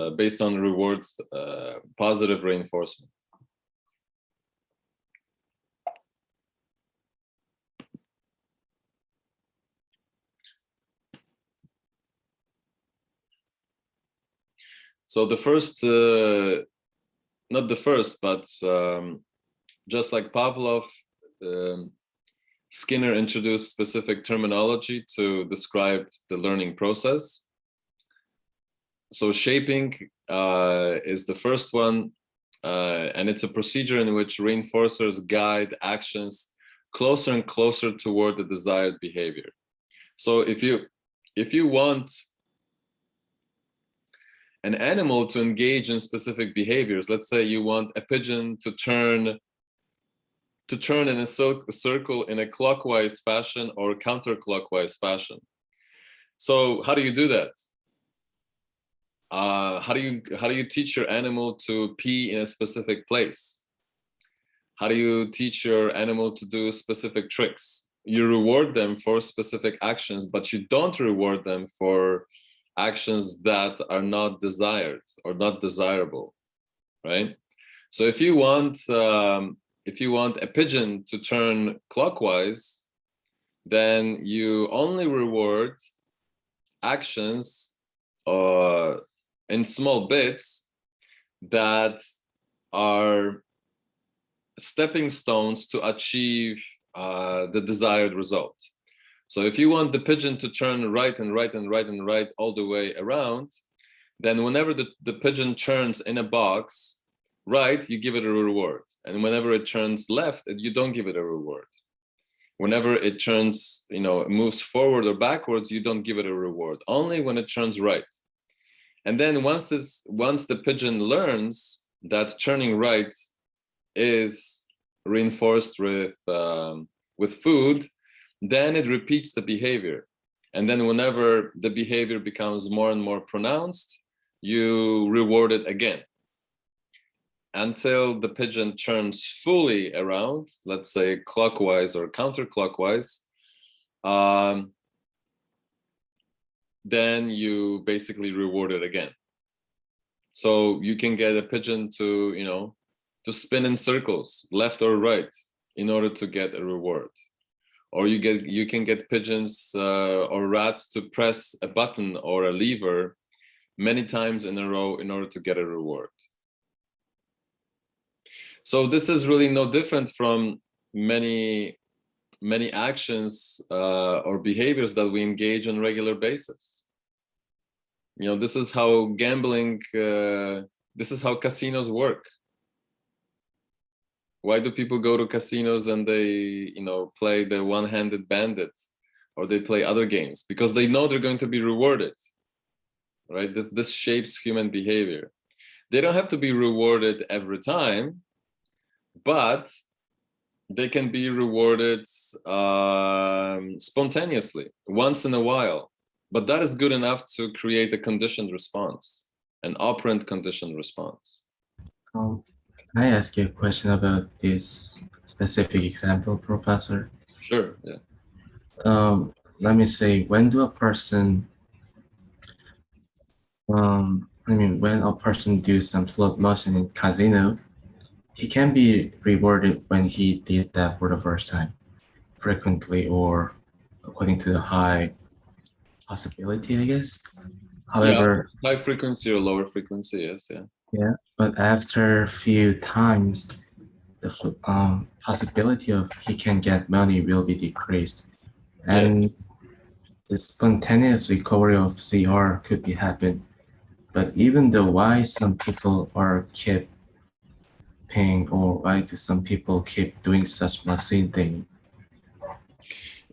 positive reinforcement. So the first, not the first, but just like Pavlov, Skinner introduced specific terminology to describe the learning process. So shaping is the first one, and it's a procedure in which reinforcers guide actions closer and closer toward the desired behavior. So if you want an animal to engage in specific behaviors, let's say you want a pigeon to turn in a circle in a clockwise fashion or counterclockwise fashion. So how do you do that? How do you teach your animal to pee in a specific place? How do you teach your animal to do specific tricks? You reward them for specific actions, but you don't reward them for actions that are not desired or not desirable, right? So if you want a pigeon to turn clockwise, then you only reward actions in small bits that are stepping stones to achieve the desired result. So if you want the pigeon to turn right and right and right and right all the way around, then whenever the pigeon turns in a box right, you give it a reward. And whenever it turns left, you don't give it a reward. Whenever it turns, moves forward or backwards, you don't give it a reward. Only when it turns right. And then once the pigeon learns that turning right is reinforced with food, then it repeats the behavior. And then whenever the behavior becomes more and more pronounced, you reward it again until the pigeon turns fully around, let's say clockwise or counterclockwise. Then you basically reward it again. So you can get a pigeon to spin in circles, left or right, in order to get a reward. Or you can get pigeons or rats to press a button or a lever many times in a row in order to get a reward. So this is really no different from many actions or behaviors that we engage on a regular basis. This is how gambling, this is how casinos work. Why do people go to casinos and they, play the one-handed bandit, or they play other games? Because they know they're going to be rewarded, right? This shapes human behavior. They don't have to be rewarded every time, but they can be rewarded spontaneously, once in a while. But that is good enough to create a conditioned response, an operant conditioned response. Can I ask you a question about this specific example, Professor? Sure, yeah. Let me say, when a person do some slot machine in casino, he can be rewarded when he did that for the first time, frequently or according to the high possibility, I guess. However, yeah, high frequency or lower frequency, yes, yeah. Yeah, but after a few times, the possibility of he can get money will be decreased, and the spontaneous recovery of CR could be happen. But even though why some people are keep paying, or why do some people keep doing such machine thing?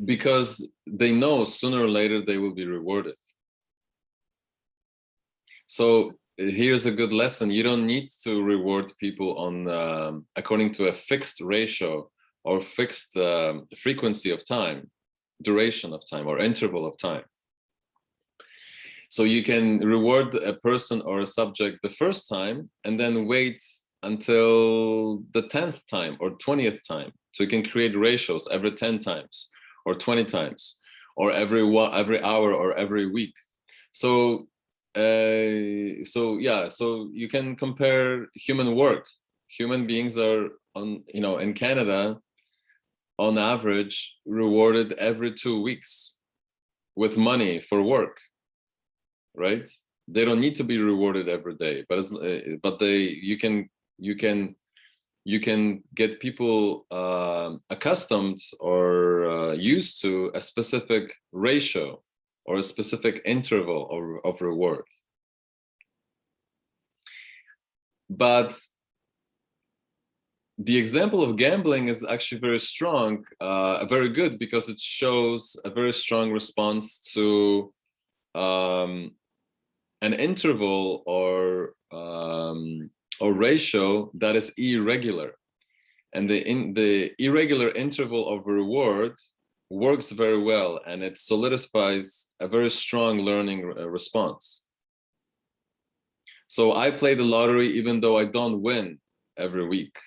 Because they know sooner or later they will be rewarded. So here's a good lesson. You don't need to reward people on according to a fixed ratio or fixed frequency of time, duration of time, or interval of time. So you can reward a person or a subject the first time and then wait until the 10th time or 20th time. So you can create ratios every 10 times or 20 times or every hour or every week. So you can compare human work. Human beings are in Canada on average rewarded every 2 weeks with money for work, right? They don't need to be rewarded every day, but you can get people accustomed or used to a specific ratio or a specific interval of reward. But the example of gambling is actually very strong, very good, because it shows a very strong response to an interval or ratio that is irregular. And the irregular interval of reward works very well, and it solidifies a very strong learning response. So I play the lottery even though I don't win every week.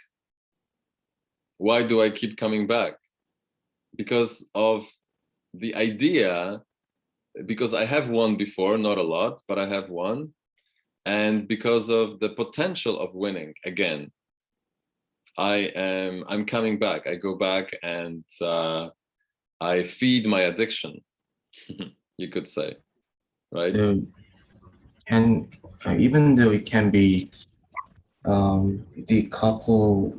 Why do I keep coming back? Because of the idea, because I have won before, not a lot, but I have won, and because of the potential of winning again. I'm coming back. I go back and I feed my addiction, you could say. right? And even though it can be decoupled,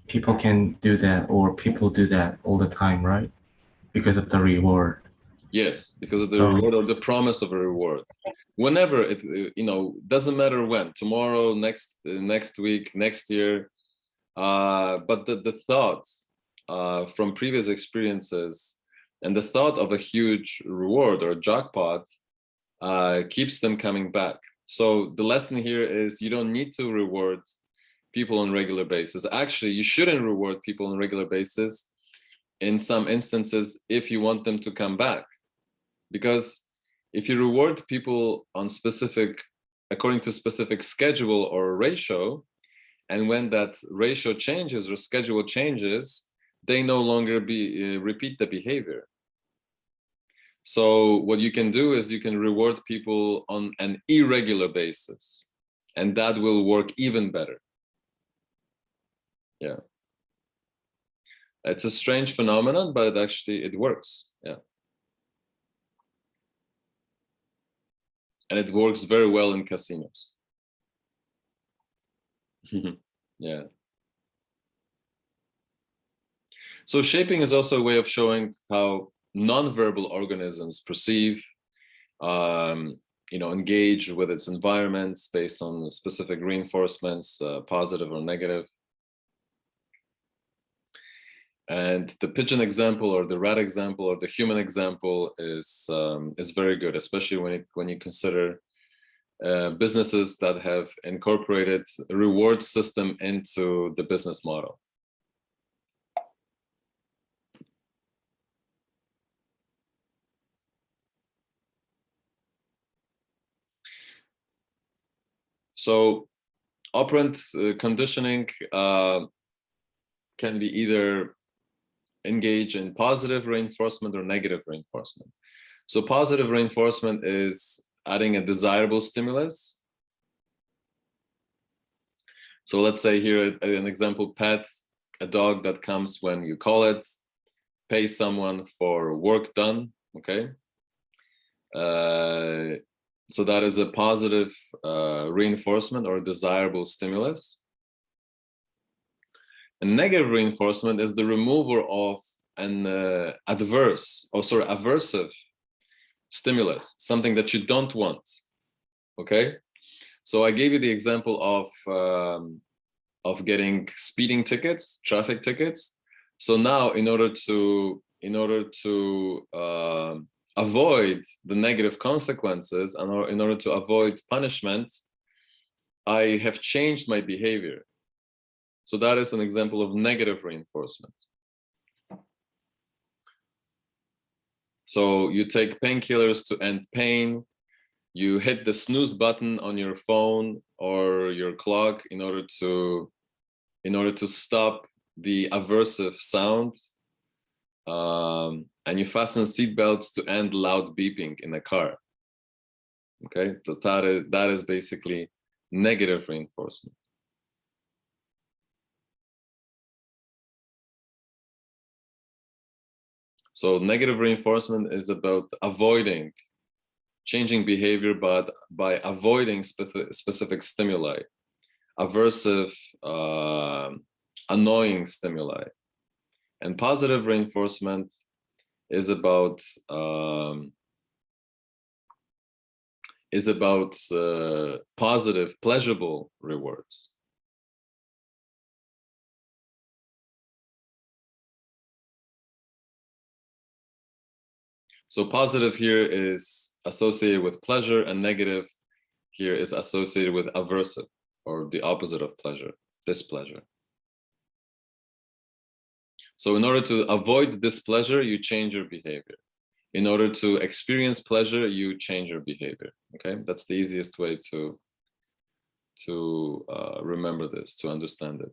people can do that, or people do that all the time, right? Because of the reward. Yes, because of the Oh. reward or the promise of a reward. Whenever it, doesn't matter when, tomorrow, next week, next year. But the thought from previous experiences and the thought of a huge reward or jackpot keeps them coming back. So the lesson here is you don't need to reward people on a regular basis. Actually, you shouldn't reward people on a regular basis in some instances if you want them to come back. Because if you reward people on according to specific schedule or ratio, and when that ratio changes or schedule changes, they no longer repeat the behavior. So what you can do is you can reward people on an irregular basis, and that will work even better. Yeah. It's a strange phenomenon, but it works. Yeah. And it works very well in casinos. Yeah. So shaping is also a way of showing how non-verbal organisms perceive, engage with its environments based on specific reinforcements, positive or negative. And the pigeon example, or the rat example, or the human example is very good, especially when you consider businesses that have incorporated a reward system into the business model. So operant conditioning can be either engage in positive reinforcement or negative reinforcement. So positive reinforcement is adding a desirable stimulus. So let's say here an example, pet, a dog that comes when you call it, pay someone for work done, okay? So that is a positive reinforcement or desirable stimulus. And negative reinforcement is the removal of an aversive stimulus, something that you don't want. Okay, so I gave you the example of getting speeding tickets, traffic tickets. So now, in order to avoid the negative consequences and in order to avoid punishment, I have changed my behavior. So that is an example of negative reinforcement. So you take painkillers to end pain, you hit the snooze button on your phone or your clock in order to stop the aversive sound, and you fasten seatbelts to end loud beeping in a car. Okay, so that is basically negative reinforcement. So negative reinforcement is about avoiding changing behavior, but by avoiding specific stimuli, aversive, annoying stimuli. And positive reinforcement is about positive, pleasurable rewards. So positive here is associated with pleasure, and negative here is associated with aversive, or the opposite of pleasure, displeasure. So in order to avoid displeasure, you change your behavior. In order to experience pleasure, you change your behavior. Okay, that's the easiest way to remember this, to understand it.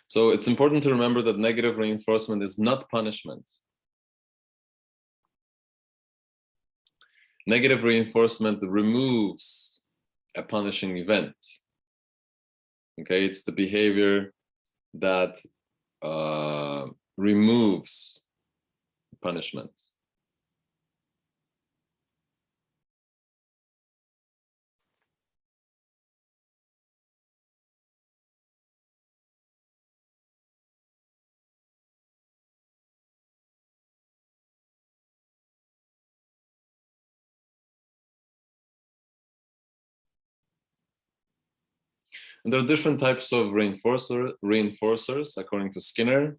So it's important to remember that negative reinforcement is not punishment. Negative reinforcement removes a punishing event. Okay, it's the behavior that removes punishment. And there are different types of reinforcers according to Skinner.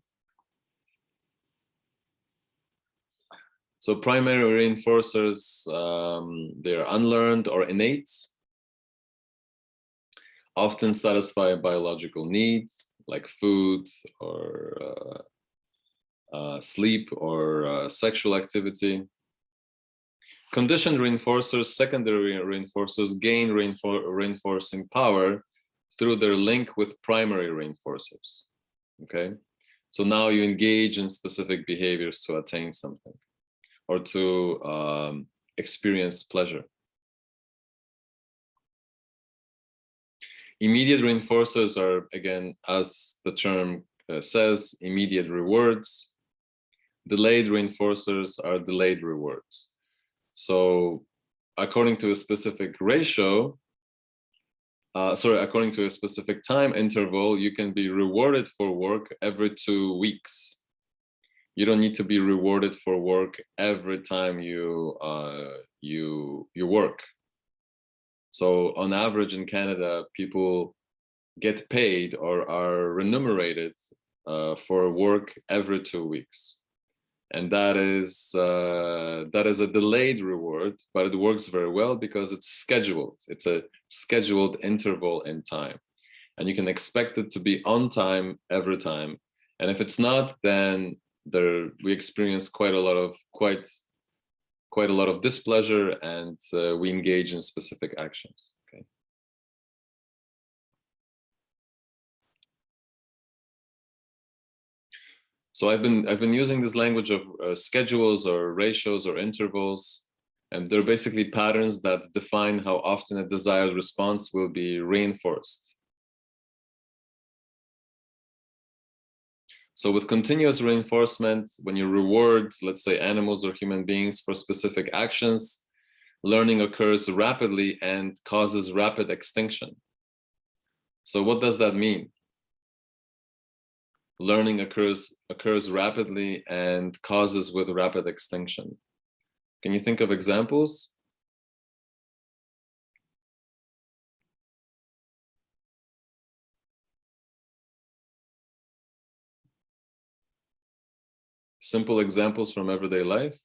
So primary reinforcers, they're unlearned or innate, often satisfy biological needs like food or sleep or sexual activity. Conditioned reinforcers, secondary reinforcers, gain reinforcing power through their link with primary reinforcers. Okay, so now you engage in specific behaviors to attain something or to experience pleasure. Immediate reinforcers are, again, as the term says, immediate rewards. Delayed reinforcers are delayed rewards. So according to a specific ratio, according to a specific time interval, you can be rewarded for work every 2 weeks. You don't need to be rewarded for work every time you work. So on average in Canada, people get paid or are remunerated for work every 2 weeks. And that is a delayed reward, but it works very well because it's scheduled. It's a scheduled interval in time, and you can expect it to be on time every time. And if it's not, then we experience quite a lot of displeasure, and we engage in specific actions. Okay. So I've been using this language of schedules or ratios or intervals, and they're basically patterns that define how often a desired response will be reinforced. So with continuous reinforcement, when you reward, let's say, animals or human beings for specific actions, learning occurs rapidly and causes rapid extinction. So what does that mean? Learning occurs rapidly and causes with rapid extinction. Can you think of examples? Simple examples from everyday life?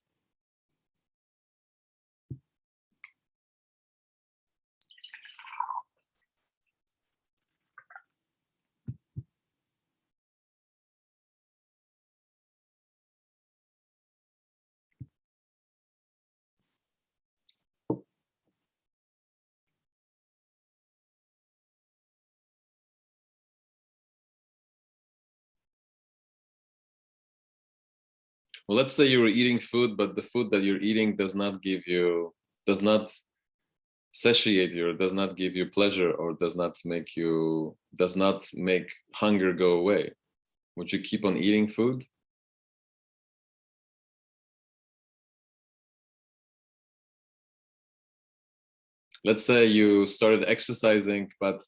Well, let's say you were eating food, but the food that you're eating does not satiate you, or does not give you pleasure, or does not make hunger go away. Would you keep on eating food? Let's say you started exercising, but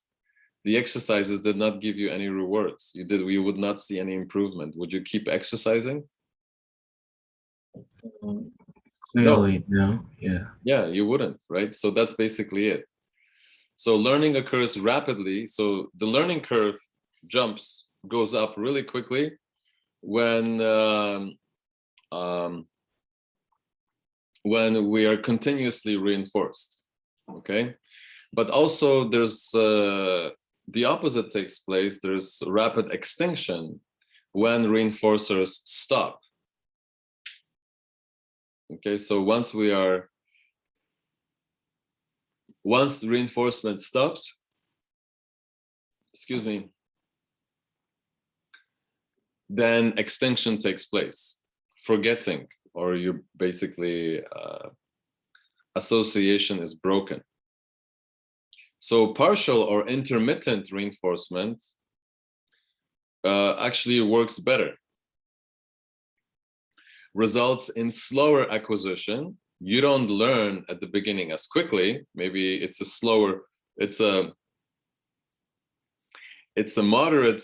the exercises did not give you any rewards. You would not see any improvement. Would you keep exercising? Clearly, no. Yeah. Yeah, you wouldn't, right? So that's basically it. So learning occurs rapidly. So the learning curve goes up really quickly when we are continuously reinforced. Okay, but also there's the opposite takes place. There's rapid extinction when reinforcers stop. Okay, so once the reinforcement stops, excuse me, then extinction takes place, forgetting, or you basically association is broken. So partial or intermittent reinforcement actually works better. Results in slower acquisition. You don't learn at the beginning as quickly. Maybe it's a slower, it's a moderate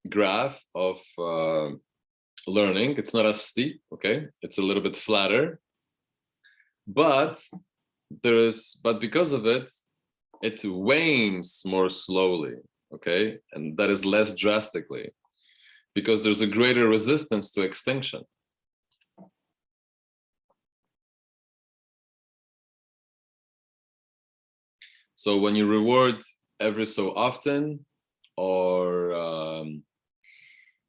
graph of learning. It's not as steep, okay? It's a little bit flatter, but because of it, it wanes more slowly, okay? And that is less drastically because there's a greater resistance to extinction. So when you reward every so often, or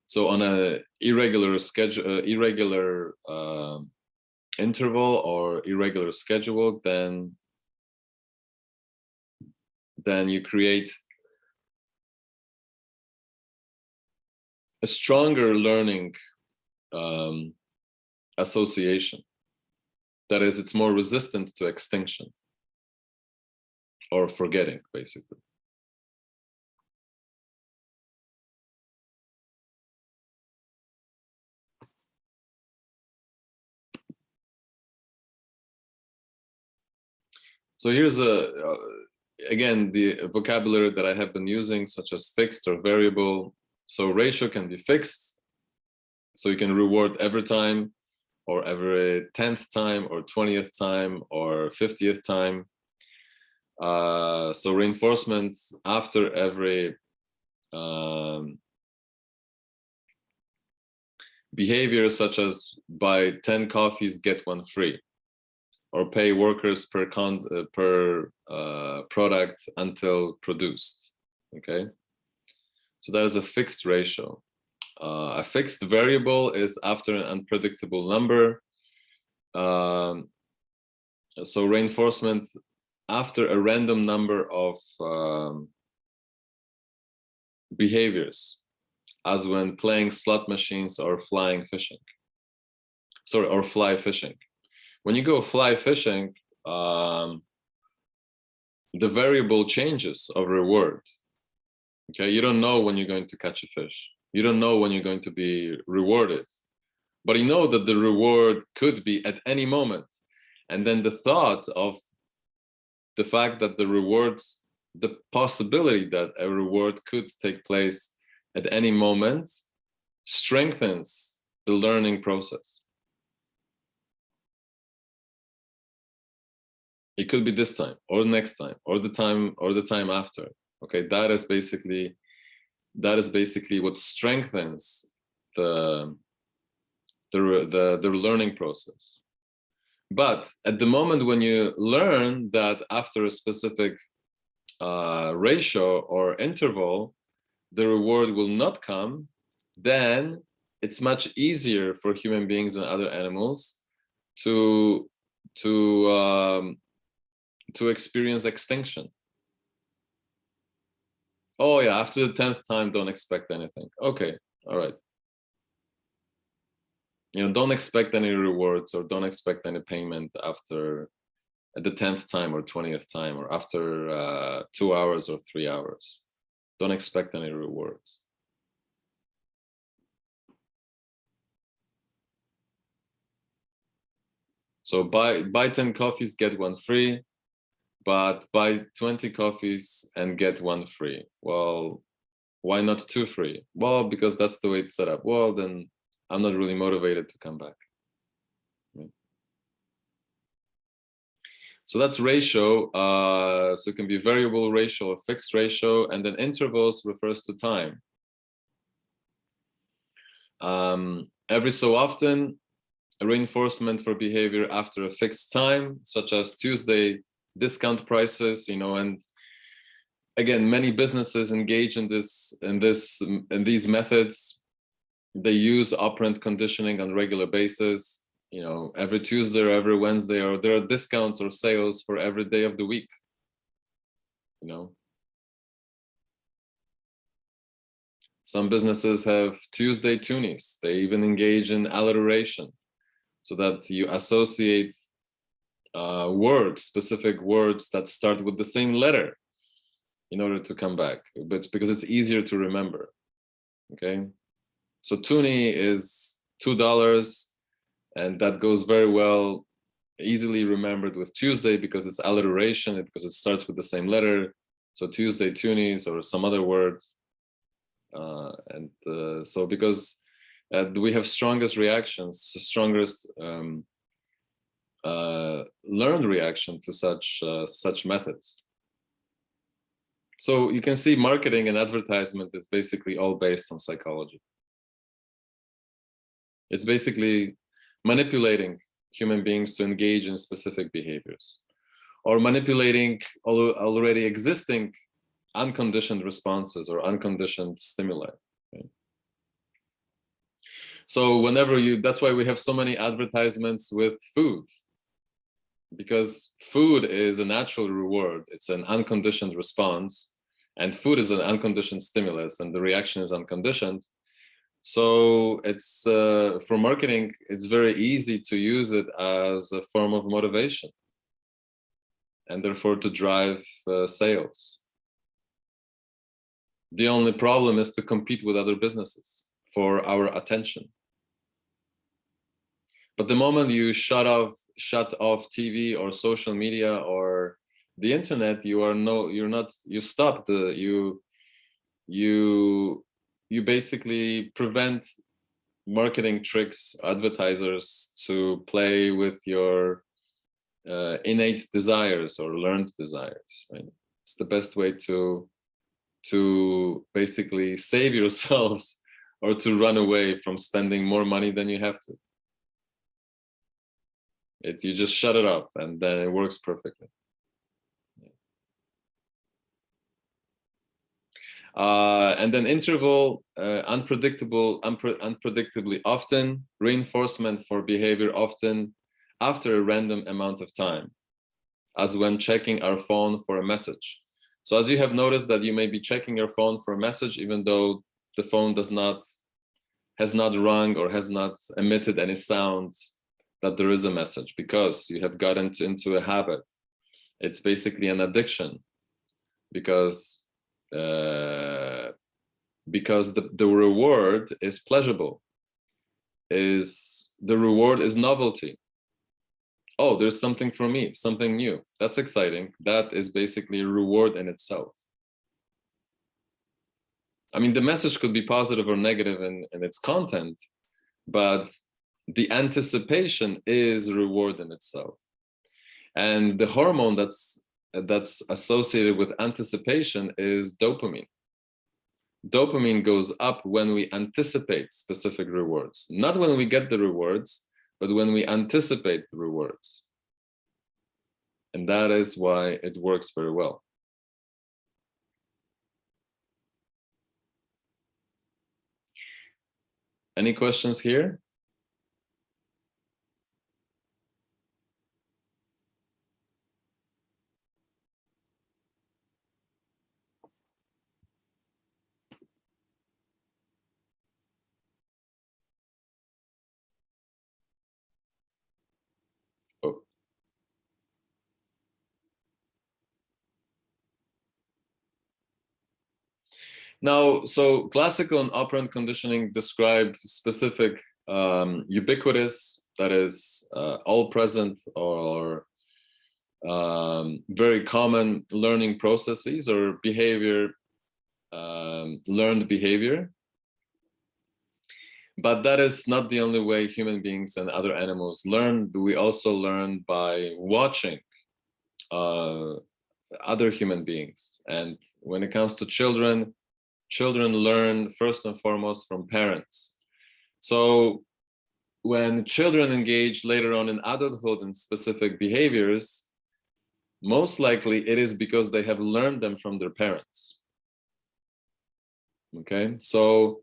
so on a irregular schedule, irregular interval or irregular schedule, then you create a stronger learning association. That is, it's more resistant to extinction or forgetting, basically. So here's again, the vocabulary that I have been using, such as fixed or variable. So ratio can be fixed. So you can reward every time, or every 10th time, or 20th time, or 50th time. So reinforcements after every behavior, such as buy 10 coffees, get one free, or pay workers per product until produced, okay? So that is a fixed ratio. A fixed variable is after an unpredictable number. So reinforcement after a random number of behaviors, as when playing slot machines or flying fishing. Sorry, or fly fishing. When you go fly fishing, the variable changes of reward. Okay, you don't know when you're going to catch a fish. You don't know when you're going to be rewarded, but you know that the reward could be at any moment. And then the thought of the fact that the rewards, the possibility that a reward could take place at any moment, strengthens the learning process. It could be this time, or next time, or the time after. Okay, that is basically what strengthens the learning process. But at the moment when you learn that after a specific ratio or interval, the reward will not come, then it's much easier for human beings and other animals to experience extinction. Oh yeah, after the 10th time, don't expect anything. Okay, all right. You know, don't expect any rewards, or don't expect any payment after at the 10th time or 20th time, or after 2 hours or 3 hours. Don't expect any rewards. So buy 10 coffees, get one free, but buy 20 coffees and get one free. Well, why not 2 free? Well, because that's the way it's set up. Well, then I'm not really motivated to come back. Right? So that's ratio. So it can be variable ratio or fixed ratio, and then intervals refers to time. Every so often, a reinforcement for behavior after a fixed time, such as Tuesday discount prices, you know, and again, many businesses engage in these methods. They use operant conditioning on a regular basis. You know, every Tuesday or every Wednesday, or there are discounts or sales for every day of the week. You know, some businesses have Tuesday toonies. They even engage in alliteration, so that you associate words, specific words that start with the same letter, in order to come back. But because it's easier to remember. Okay, so toonie is $2, and that goes very well, easily remembered with Tuesday because it's alliteration, because it starts with the same letter. So Tuesday toonies or some other word. So because we have strongest reactions, strongest learned reaction to such methods. So you can see marketing and advertisement is basically all based on psychology. It's basically manipulating human beings to engage in specific behaviors, or manipulating already existing unconditioned responses or unconditioned stimuli. Right? So that's why we have so many advertisements with food, because food is a natural reward. It's an unconditioned response, and food is an unconditioned stimulus, and the reaction is unconditioned. So it's for marketing, it's very easy to use it as a form of motivation, and therefore to drive sales. The only problem is to compete with other businesses for our attention. But the moment you shut off TV or social media or the internet, you basically prevent marketing tricks, advertisers to play with your innate desires or learned desires. Right? It's the best way to basically save yourselves or to run away from spending more money than you have to. You just shut it off, and then it works perfectly. And then interval, unpredictably often, reinforcement for behavior often after a random amount of time, as when checking our phone for a message. So as you have noticed that you may be checking your phone for a message, even though the phone has not rung or has not emitted any sound, that there is a message, because you have gotten into a habit. It's basically an addiction, because the reward is pleasurable. The reward is novelty. Oh, there's something for me, something new. That's exciting. That is basically a reward in itself. I mean, the message could be positive or negative in its content, but the anticipation is reward in itself. And the hormone that's associated with anticipation is dopamine. Dopamine goes up when we anticipate specific rewards, not when we get the rewards, but when we anticipate the rewards. And that is why it works very well. Any questions here? Oh. Now, so classical and operant conditioning describe specific ubiquitous, that is all present or very common learning processes or behavior, learned behavior. But that is not the only way human beings and other animals learn. We also learn by watching other human beings. And when it comes to children learn first and foremost from parents. So when children engage later on in adulthood in specific behaviors, most likely it is because they have learned them from their parents. Okay, so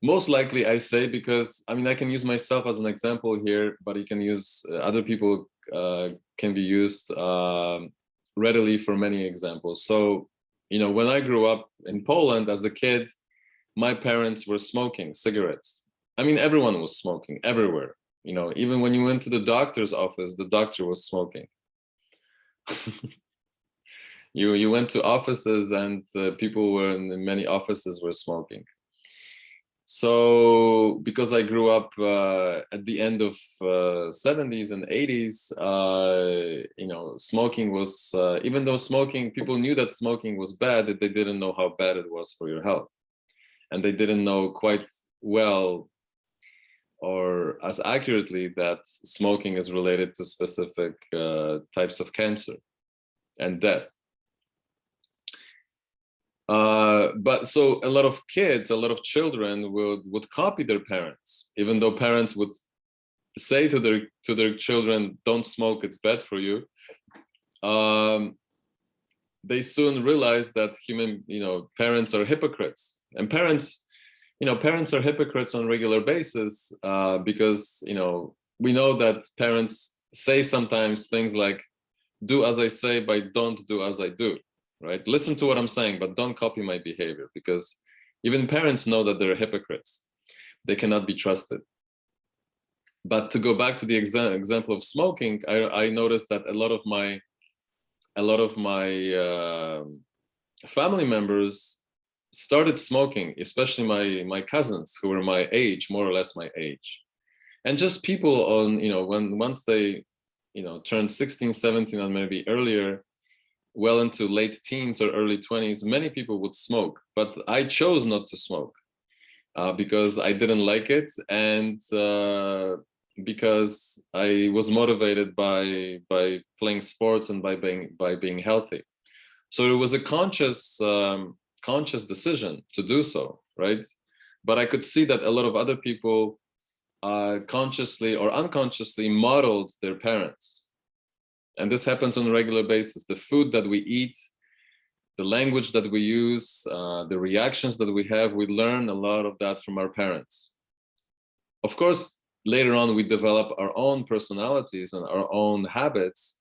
most likely I say, because I mean, I can use myself as an example here, but you can use other people can be used readily for many examples. So, you know, when I grew up in Poland as a kid, my parents were smoking cigarettes. I mean, everyone was smoking everywhere. You know, even when you went to the doctor's office, the doctor was smoking. You went to offices and people were in many offices were smoking. So because I grew up at the end of 70s and 80s, you know, smoking was, even though smoking, people knew that smoking was bad, that they didn't know how bad it was for your health. And they didn't know quite well or as accurately that smoking is related to specific types of cancer and death. But so a lot of kids, a lot of children would copy their parents, even though parents would say to their children, "Don't smoke; it's bad for you." They soon realize that parents are hypocrites, and parents are hypocrites on a regular basis because we know that parents say sometimes things like, "Do as I say, but don't do as I do." Right? Listen to what I'm saying, but don't copy my behavior, because even parents know that they're hypocrites. They cannot be trusted. But to go back to the example of smoking, I noticed that a lot of my family members started smoking, especially my cousins who were my age, more or less my age. And just people on, once they, turned 16, 17, and maybe earlier, well into late teens or early 20s, many people would smoke, but I chose not to smoke because I didn't like it, and because I was motivated by playing sports and by being healthy. So it was a conscious decision to do so, right? But I could see that a lot of other people consciously or unconsciously modeled their parents. And this happens on a regular basis. The food that we eat, the language that we use, the reactions that we have, we learn a lot of that from our parents. Of course, later on, we develop our own personalities and our own habits,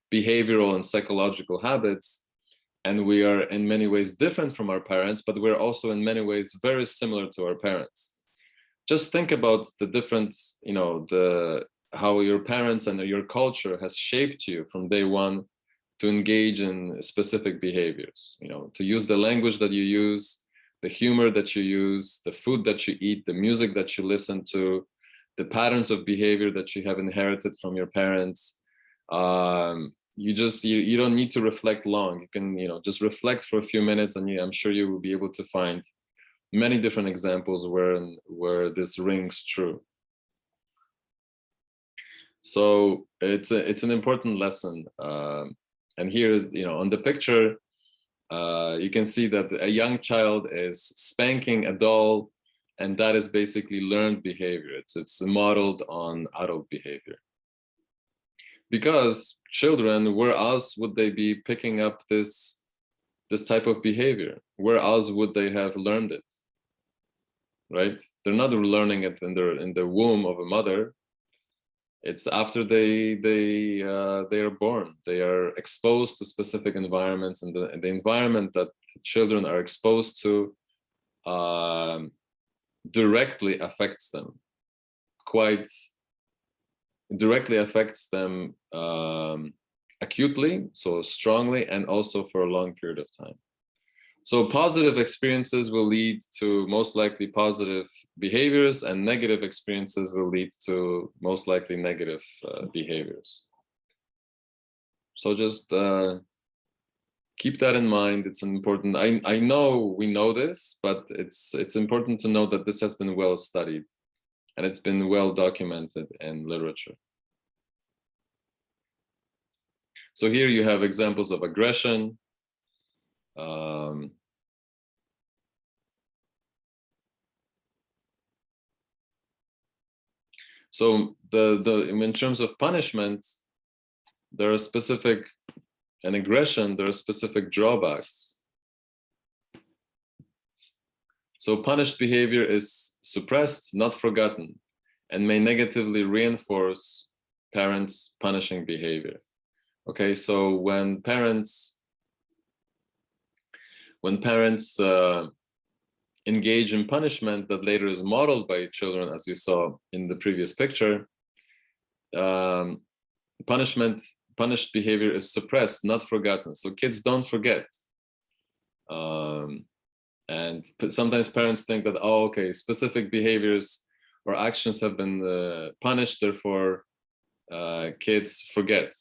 behavioral and psychological habits. And we are in many ways different from our parents, but we're also in many ways very similar to our parents. Just think about the difference, how your parents and your culture has shaped you from day one to engage in specific behaviors, to use the language that you use, the humor that you use, the food that you eat, the music that you listen to, the patterns of behavior that you have inherited from your parents. You don't need to reflect long. You can, just reflect for a few minutes, and I'm sure you will be able to find many different examples where this rings true. So it's an important lesson. And here, on the picture, you can see that a young child is spanking a doll, and that is basically learned behavior. It's modeled on adult behavior. Because children, where else would they be picking up this type of behavior? Where else would they have learned it? Right? They're not learning it in the womb of a mother. It's after they are born. They are exposed to specific environments, and the environment that children are exposed to directly affects them, quite directly affects them acutely, so strongly, and also for a long period of time. So positive experiences will lead to most likely positive behaviors, and negative experiences will lead to most likely negative behaviors. So just keep that in mind. It's important. I know we know this, but it's important to know that this has been well studied, and it's been well documented in literature. So here you have examples of aggression. So in terms of punishment, there are specific, and aggression, there are specific drawbacks. So punished behavior is suppressed, not forgotten, and may negatively reinforce parents' punishing behavior. Okay, so when parents engage in punishment that later is modeled by children, as you saw in the previous picture, punished behavior is suppressed, not forgotten. So kids don't forget. And sometimes parents think that, oh, okay, specific behaviors or actions have been punished, therefore kids forget.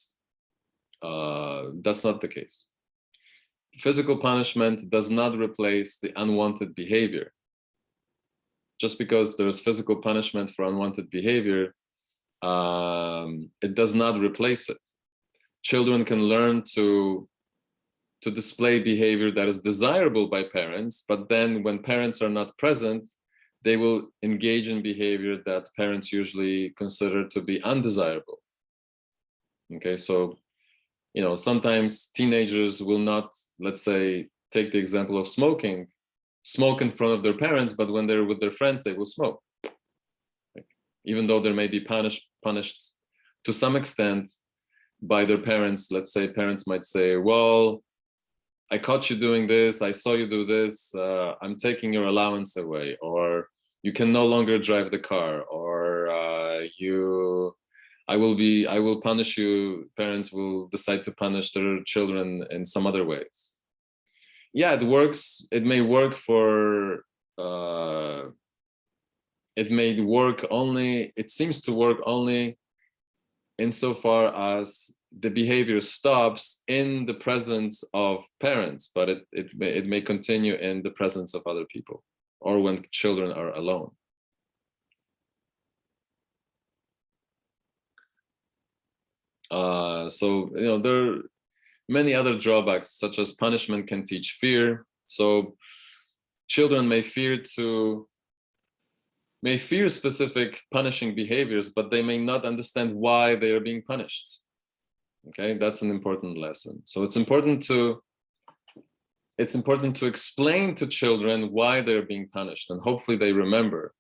That's not the case. Physical punishment does not replace the unwanted behavior. Just because there's physical punishment for unwanted behavior, it does not replace it. Children can learn to display behavior that is desirable by parents, but then when parents are not present, they will engage in behavior that parents usually consider to be undesirable. Okay, so, you know, sometimes teenagers will not, let's say, take the example of smoke in front of their parents, but when they're with their friends, they will smoke. Like, even though they may be punished to some extent by their parents. Let's say parents might say, well, I caught you doing this, I saw you do this, I'm taking your allowance away, or you can no longer drive the car, or I will punish you. Parents will decide to punish their children in some other ways. Yeah, it works. It may work for, it seems to work only insofar as the behavior stops in the presence of parents, but it may continue in the presence of other people or when children are alone. So, you know, there are many other drawbacks, such as punishment can teach fear. So children may fear specific punishing behaviors, but they may not understand why they are being punished. Okay, that's an important lesson. So it's important to explain to children why they're being punished, and hopefully they remember.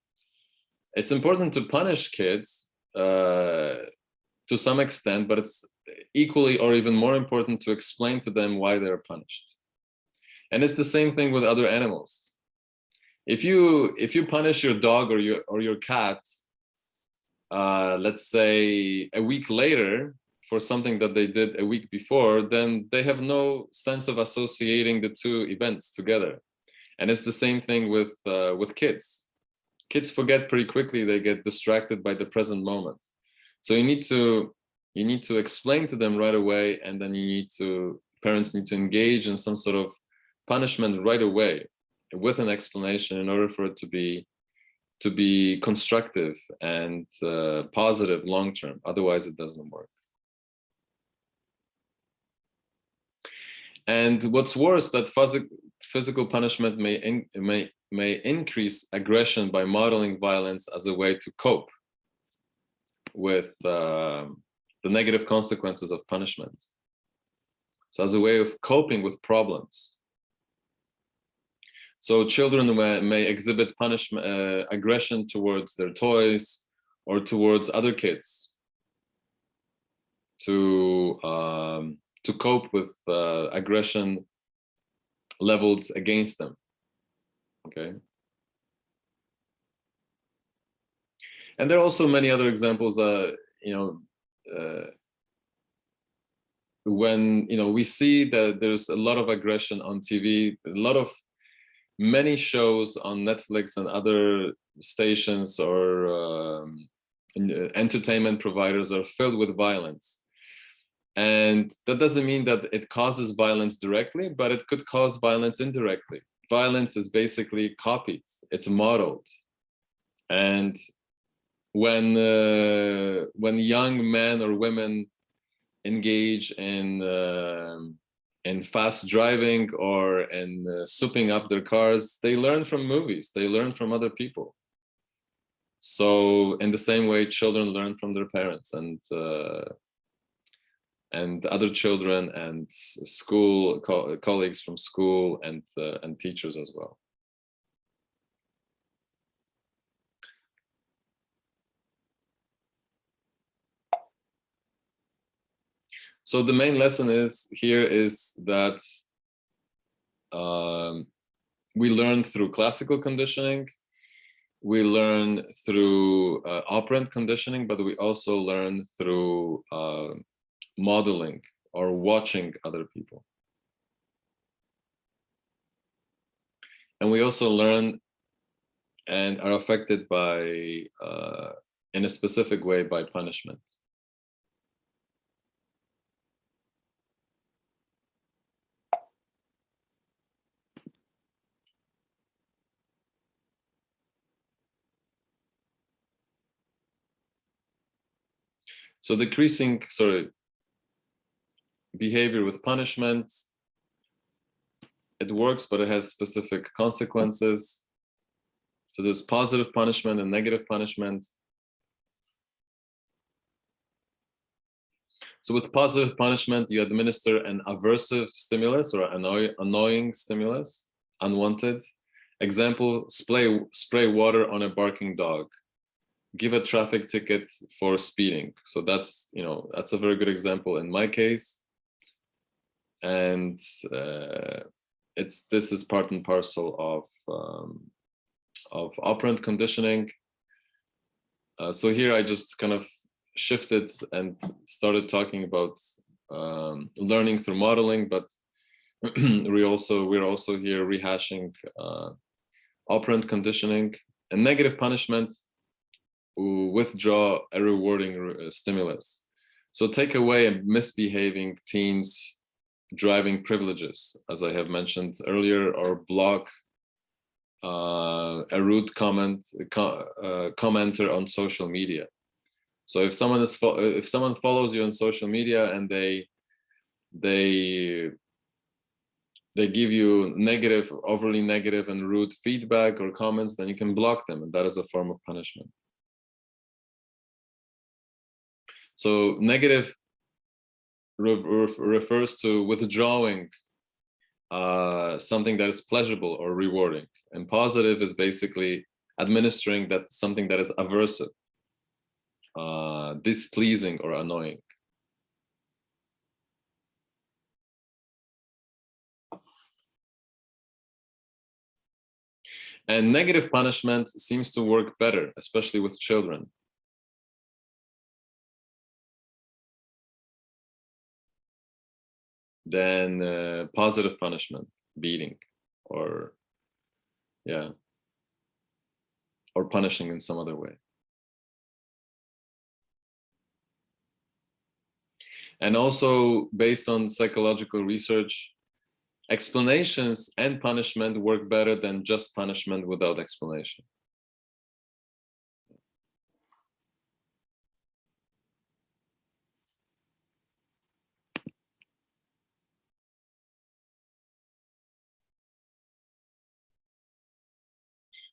It's important to punish kids to some extent, but it's equally or even more important to explain to them why they're punished. And it's the same thing with other animals. If you punish your dog or your cat, let's say a week later for something that they did a week before, then they have no sense of associating the two events together. And it's the same thing with kids. Kids forget pretty quickly. They get distracted by the present moment. So you need to explain to them right away, and then parents need to engage in some sort of punishment right away with an explanation in order for it to be constructive and positive long term. Otherwise, it doesn't work. And what's worse, that physical punishment may increase aggression by modeling violence as a way to cope with the negative consequences of punishment. So as a way of coping with problems. So children may exhibit aggression towards their toys or towards other kids to cope with aggression leveled against them. Okay. And there are also many other examples. When we see that there's a lot of aggression on TV, many shows on Netflix and other stations or entertainment providers are filled with violence. And that doesn't mean that it causes violence directly, but it could cause violence indirectly. Violence is basically copied, it's modeled. And when young men or women engage in fast driving or in souping up their cars, they learn from movies, they learn from other people. So in the same way, children learn from their parents and other children and school colleagues from school and teachers as well. So the main lesson is that we learn through classical conditioning, we learn through operant conditioning, but we also learn through modeling or watching other people. And we also learn and are affected by, in a specific way, by punishment. So decreasing, behavior with punishment, it works, but it has specific consequences. So there's positive punishment and negative punishment. So with positive punishment, you administer an aversive stimulus or annoying stimulus, unwanted. Example, spray water on a barking dog. Give a traffic ticket for speeding. So that's, that's a very good example in my case. And this is part and parcel of operant conditioning. So here I just kind of shifted and started talking about learning through modeling, but we're also here rehashing operant conditioning. And negative punishment will withdraw a rewarding stimulus. So take away misbehaving teens driving privileges, as I have mentioned earlier, or block a rude commenter on social media. So if someone follows you on social media and they give you overly negative and rude feedback or comments, then you can block them, and that is a form of punishment. So negative refers to withdrawing something that is pleasurable or rewarding, and positive is basically administering something that is aversive, displeasing or annoying. And negative punishment seems to work better, especially with children. Than positive punishment, beating, or punishing in some other way. And also, based on psychological research, explanations and punishment work better than just punishment without explanation.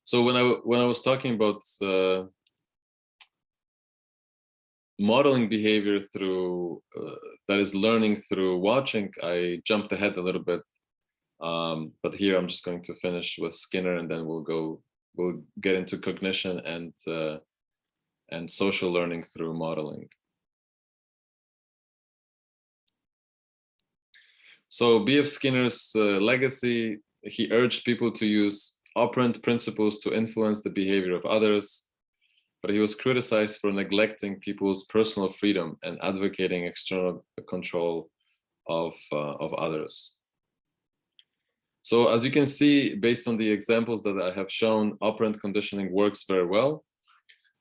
So when I was talking about modeling behavior through that is learning through watching, I jumped ahead a little bit, but here I'm just going to finish with Skinner, and then we'll get into cognition and social learning through modeling. So B.F. Skinner's legacy, he urged people to use operant principles to influence the behavior of others, but he was criticized for neglecting people's personal freedom and advocating external control of others. So as you can see, based on the examples that I have shown, operant conditioning works very well,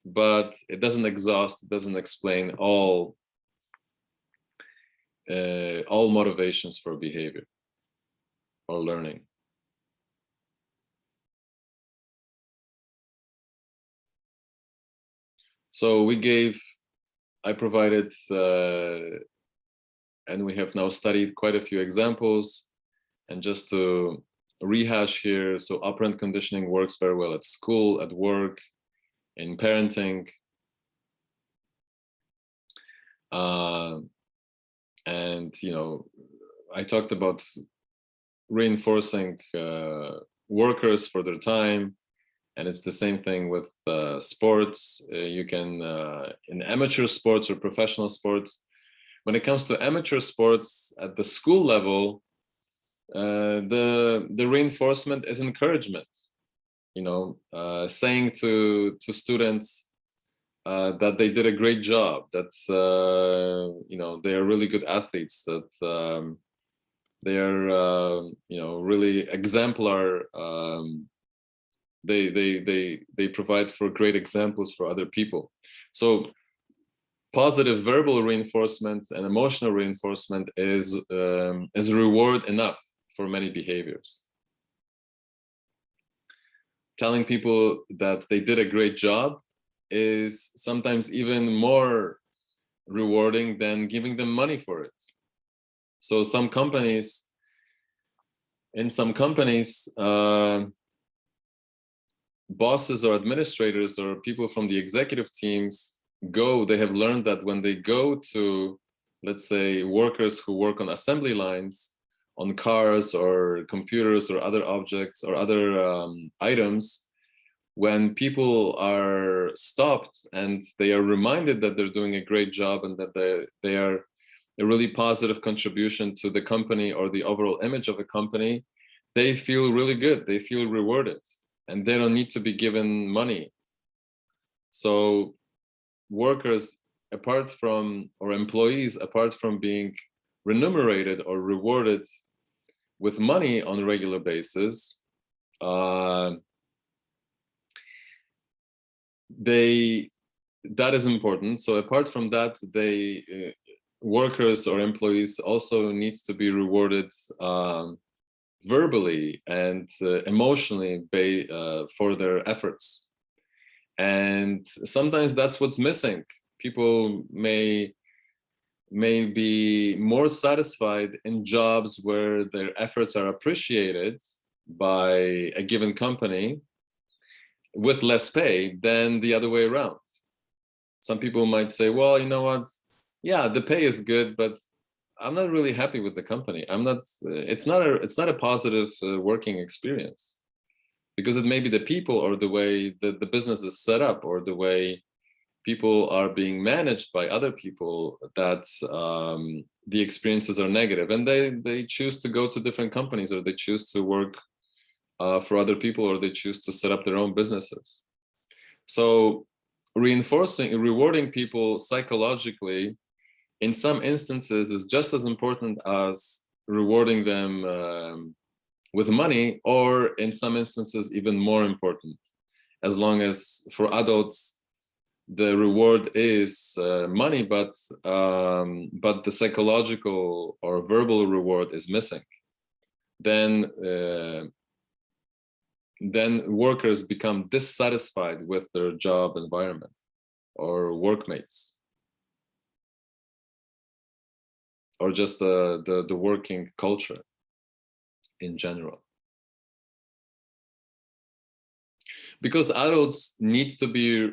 but it doesn't exhaust, it doesn't explain all motivations for behavior or learning. So I provided, and we have now studied quite a few examples. And just to rehash here, so operant conditioning works very well at school, at work, in parenting. And, I talked about reinforcing workers for their time. And it's the same thing with sports. You can, in amateur sports or professional sports, when it comes to amateur sports at the school level, the reinforcement is encouragement. Saying to students that they did a great job, that they are really good athletes, that They are, really exemplar. They provide for great examples for other people. So positive verbal reinforcement and emotional reinforcement is reward enough for many behaviors. Telling people that they did a great job is sometimes even more rewarding than giving them money for it. So in some companies, bosses or administrators or people from the executive teams they have learned that when they go to, let's say, workers who work on assembly lines, on cars or computers or other objects or other items, when people are stopped and they are reminded that they're doing a great job and that they are a really positive contribution to the company or the overall image of a company, they feel really good, they feel rewarded, and they don't need to be given money. So workers, employees, apart from being remunerated or rewarded with money on a regular basis, that is important. So apart from that, workers or employees also needs to be rewarded verbally and emotionally for their efforts. And sometimes that's what's missing. People may be more satisfied in jobs where their efforts are appreciated by a given company with less pay than the other way around. Some people might say, well, you know what? Yeah, the pay is good, but I'm not really happy with the company. It's not a positive working experience, because it may be the people or the way that the business is set up or the way people are being managed by other people that the experiences are negative, and they choose to go to different companies, or they choose to work for other people, or they choose to set up their own businesses. So rewarding people psychologically in some instances is just as important as rewarding them with money, or in some instances even more important, as long as for adults the reward is money, but the psychological or verbal reward is missing. Then workers become dissatisfied with their job environment or workmates, or just the working culture in general. Because adults need to be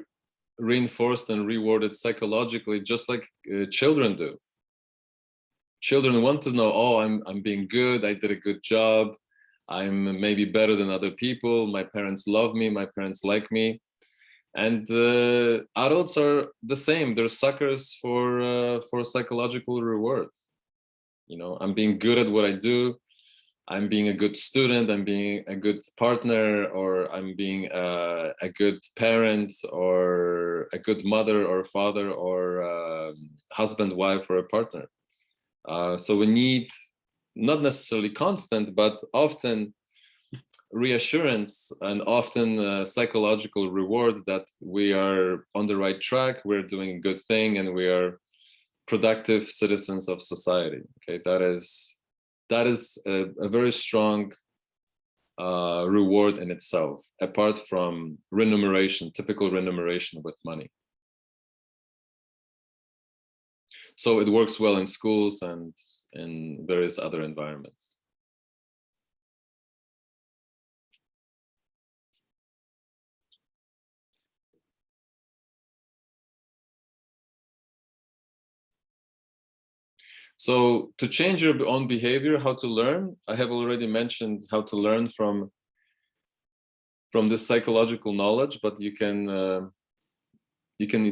reinforced and rewarded psychologically, just like children do. Children want to know, oh, I'm being good, I did a good job, I'm maybe better than other people, my parents love me, my parents like me. And adults are the same. They're suckers for psychological reward. You know, I'm being good at what I do, I'm being a good student, I'm being a good partner, or I'm being a good parent, or a good mother or father, or husband, wife, or a partner. So we need not necessarily constant, but often reassurance and often psychological reward that we are on the right track, we're doing a good thing, and we are productive citizens of society. Okay, that is a very strong reward in itself, apart from remuneration, typical remuneration with money. So it works well in schools and in various other environments. So to change your own behavior, how to learn, I have already mentioned how to learn from this psychological knowledge, but you can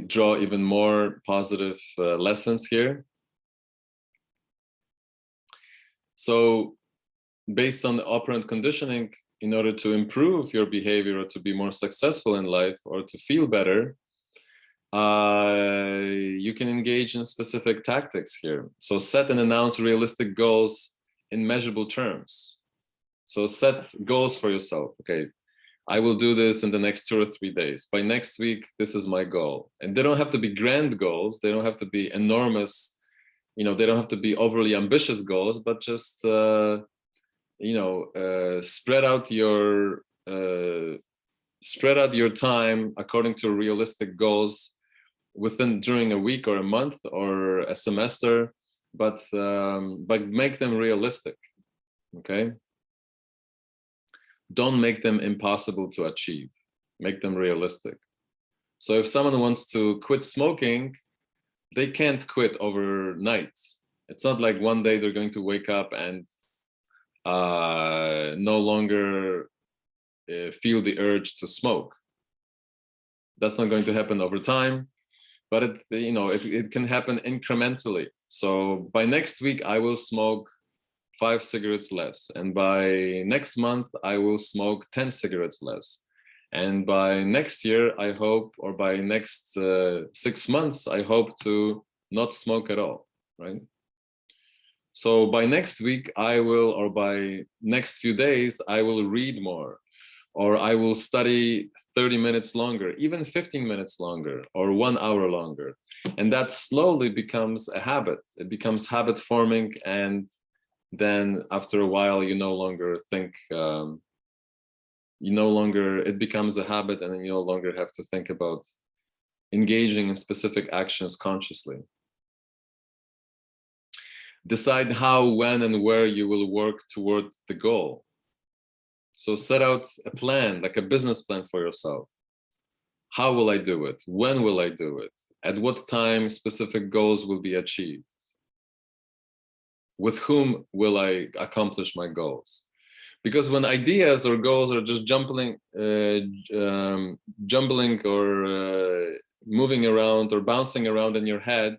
draw even more positive lessons here. So based on the operant conditioning, in order to improve your behavior or to be more successful in life or to feel better, you can engage in specific tactics here. So set and announce realistic goals in measurable terms. So set goals for yourself. Okay, I will do this in the next 2 or 3 days. By next week, this is my goal. And they don't have to be grand goals. They don't have to be enormous, you know, they don't have to be overly ambitious goals, but just, spread out your time according to realistic goals during a week or a month or a semester, but make them realistic, okay? Don't make them impossible to achieve. Make them realistic. So if someone wants to quit smoking, they can't quit overnight. It's not like one day they're going to wake up and no longer feel the urge to smoke. That's not going to happen over time, but it can happen incrementally. So by next week, I will smoke 5 cigarettes less, and by next month I will smoke 10 cigarettes less, and by next year I hope, or by next 6 months I hope to not smoke at all, right? So by next week I will, or by next few days I will read more, or I will study 30 minutes longer, even 15 minutes longer, or 1 hour longer, and that slowly becomes a habit. It becomes habit forming, and then after a while you no longer think, it becomes a habit, and then you no longer have to think about engaging in specific actions consciously. Decide how, when, and where you will work toward the goal. So set out a plan, like a business plan for yourself. How will I do it? When will I do it? At what time specific goals will be achieved? With whom will I accomplish my goals? Because when ideas or goals are just jumbling or moving around or bouncing around in your head,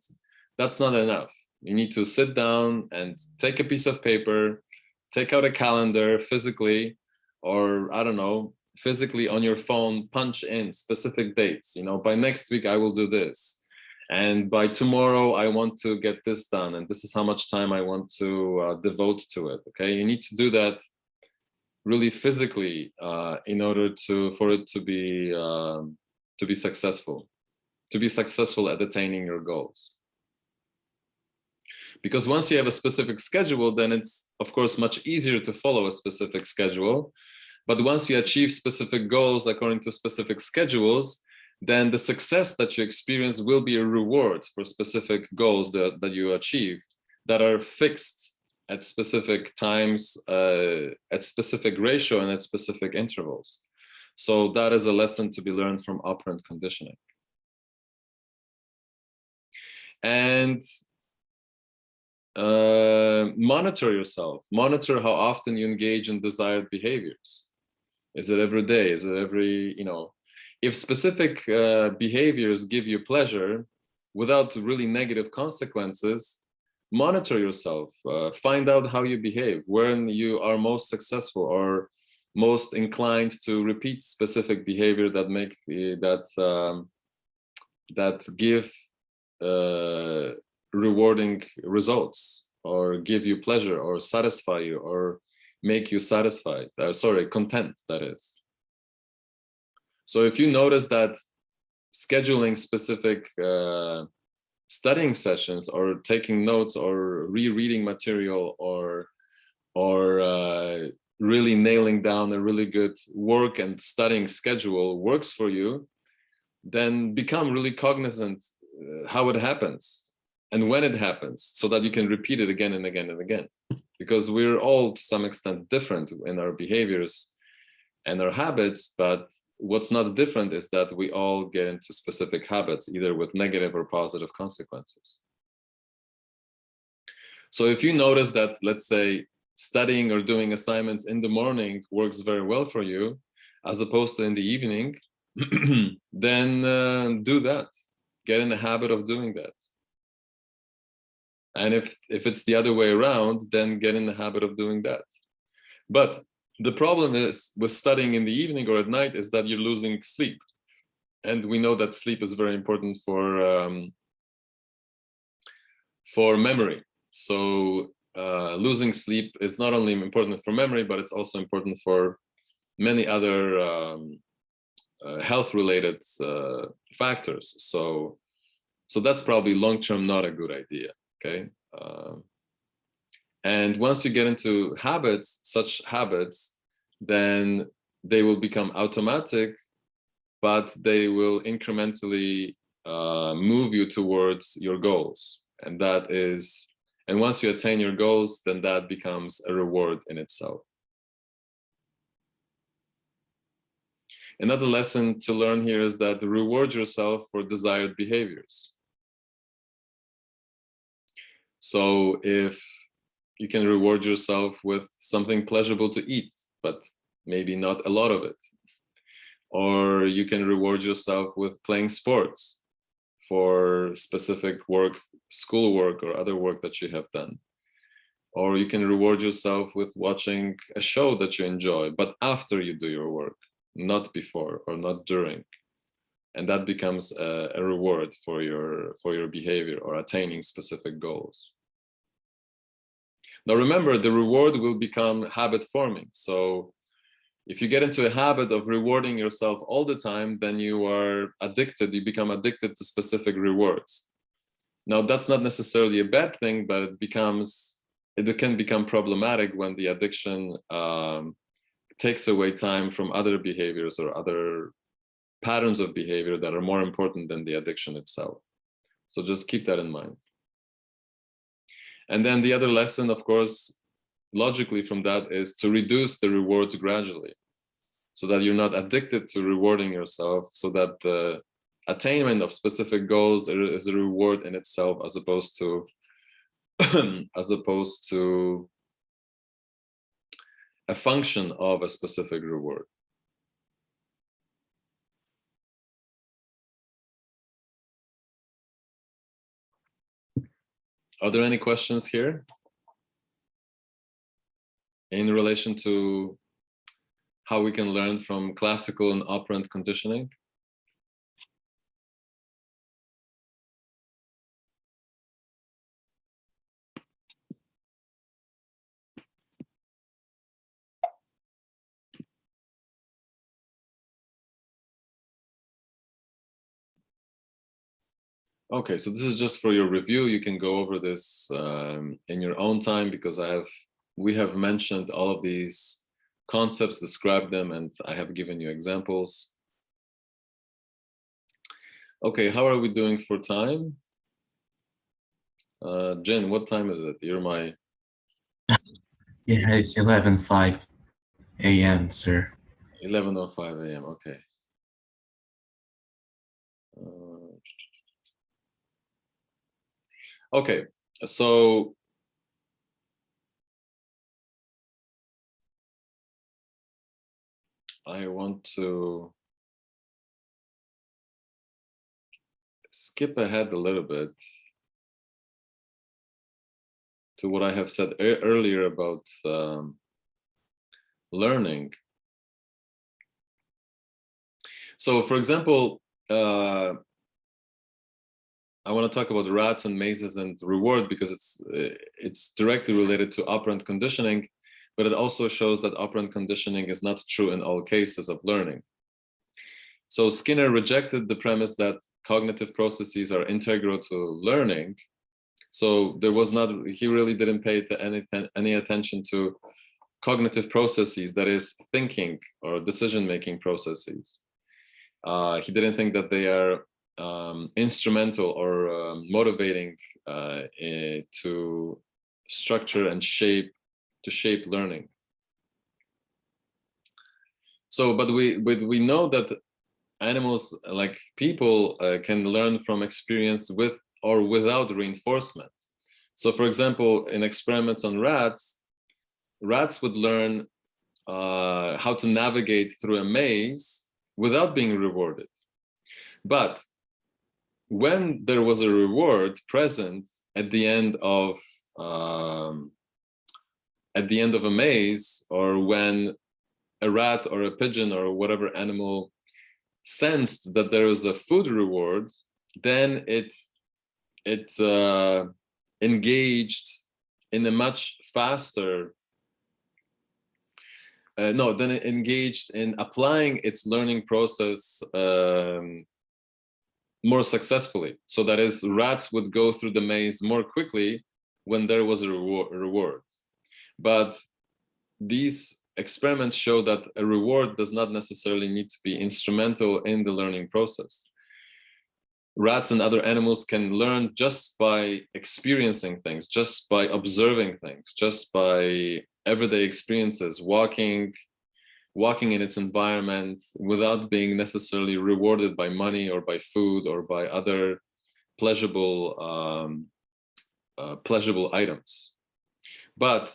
that's not enough. You need to sit down and take a piece of paper, take out a calendar physically, or I don't know, physically on your phone, punch in specific dates. By next week, I will do this. And by tomorrow, I want to get this done. And this is how much time I want to devote to it. Okay, you need to do that really physically in order for it to be successful, at attaining your goals. Because once you have a specific schedule, then it's of course much easier to follow a specific schedule. But once you achieve specific goals according to specific schedules, then the success that you experience will be a reward for specific goals that you achieve, that are fixed at specific times, at specific ratio, and at specific intervals. So that is a lesson to be learned from operant conditioning. And monitor yourself. Monitor how often you engage in desired behaviors. Is it every day? Is it every, if specific behaviors give you pleasure without really negative consequences, monitor yourself. Find out how you behave, when you are most successful or most inclined to repeat specific behavior that give rewarding results, or give you pleasure, or satisfy you, or make you satisfied, content, that is. So if you notice that scheduling specific studying sessions, or taking notes, or rereading material, or really nailing down a really good work and studying schedule works for you, then become really cognizant how it happens and when it happens, so that you can repeat it again and again and again. Because we're all to some extent different in our behaviors and our habits, but what's not different is that we all get into specific habits, either with negative or positive consequences. So if you notice that, let's say, studying or doing assignments in the morning works very well for you, as opposed to in the evening, then do that. Get in the habit of doing that. And if it's the other way around, then get in the habit of doing that. But the problem is with studying in the evening or at night is that you're losing sleep. And we know that sleep is very important for memory. So losing sleep is not only important for memory, but it's also important for many other health-related factors. So that's probably long-term not a good idea. Okay. And once you get into habits, such habits, then they will become automatic, but they will incrementally move you towards your goals. And once you attain your goals, then that becomes a reward in itself. Another lesson to learn here is that reward yourself for desired behaviors. So if you can reward yourself with something pleasurable to eat, but maybe not a lot of it. Or you can reward yourself with playing sports for specific work, schoolwork, or other work that you have done. Or you can reward yourself with watching a show that you enjoy, but after you do your work, not before or not during. And that becomes a reward for your behavior or attaining specific goals. Now remember, the reward will become habit forming. So if you get into a habit of rewarding yourself all the time, then you are addicted, you become addicted to specific rewards. Now that's not necessarily a bad thing, but it can become problematic when the addiction takes away time from other behaviors or other patterns of behavior that are more important than the addiction itself. So just keep that in mind. And then the other lesson, of course, logically from that is to reduce the rewards gradually so that you're not addicted to rewarding yourself, so that the attainment of specific goals is a reward in itself as opposed to a function of a specific reward. Are there any questions here in relation to how we can learn from classical and operant conditioning? Okay, so this is just for your review. You can go over this in your own time, because we have mentioned all of these concepts, described them, and I have given you examples. Okay, how are we doing for time? Jen, what time is it? You're my... Yeah, it's 11:05 a.m., sir. 11:05 a.m. Okay. Okay, so I want to skip ahead a little bit to what I have said earlier about learning. So, for example, I want to talk about rats and mazes and reward, because it's directly related to operant conditioning, but it also shows that operant conditioning is not true in all cases of learning. So Skinner rejected the premise that cognitive processes are integral to learning. So he really didn't pay any attention to cognitive processes, that is thinking or decision-making processes. He didn't think that they are instrumental or motivating to structure and shape learning. So, but we know that animals, like people, can learn from experience with or without reinforcement. So, for example, in experiments on rats would learn how to navigate through a maze without being rewarded. But when there was a reward present at the end of a maze, or when a rat or a pigeon or whatever animal sensed that there is a food reward, then it engaged in a much faster, then it engaged in applying its learning process more successfully. So that is, rats would go through the maze more quickly when there was a reward. But these experiments show that a reward does not necessarily need to be instrumental in the learning process. Rats and other animals can learn just by experiencing things, just by observing things, just by everyday experiences, walking in its environment without being necessarily rewarded by money or by food or by other pleasurable items. But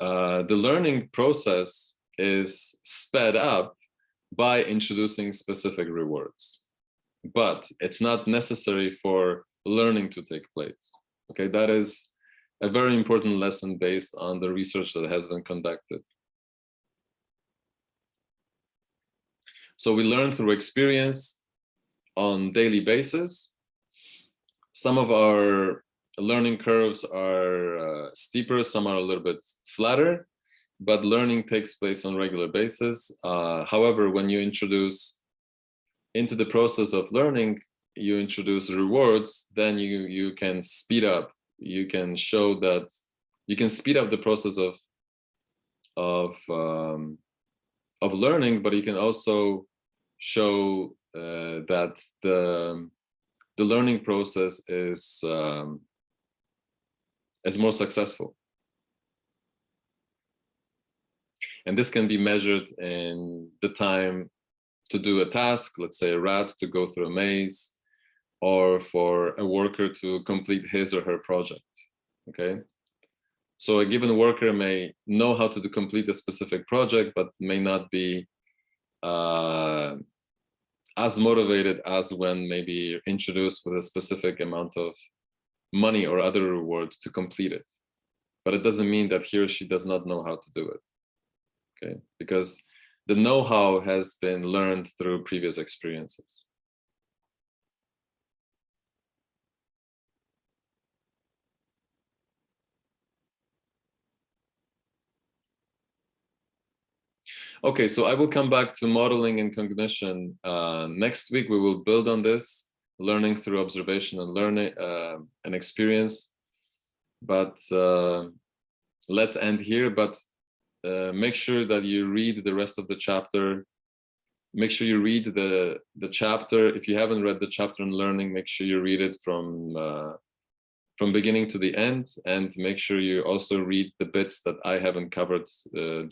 the learning process is sped up by introducing specific rewards. But it's not necessary for learning to take place. Okay, that is a very important lesson based on the research that has been conducted. So we learn through experience on daily basis. Some of our learning curves are steeper, some are a little bit flatter, but learning takes place on a regular basis. However, when you introduce into the process of learning, you introduce rewards, then you can speed up. You can show that you can speed up the process of learning, but you can also show that the learning process is more successful. And this can be measured in the time to do a task, let's say a rat to go through a maze, or for a worker to complete his or her project, okay? So a given worker may know how to complete a specific project, but may not be as motivated as when maybe introduced with a specific amount of money or other rewards to complete it. But it doesn't mean that he or she does not know how to do it, okay? Because the know-how has been learned through previous experiences. Okay, so I will come back to modeling and cognition. Next week, we will build on this, learning through observation and learning and experience. But let's end here, but make sure that you read the rest of the chapter. Make sure you read the chapter. If you haven't read the chapter on learning, make sure you read it from beginning to the end, and make sure you also read the bits that I haven't covered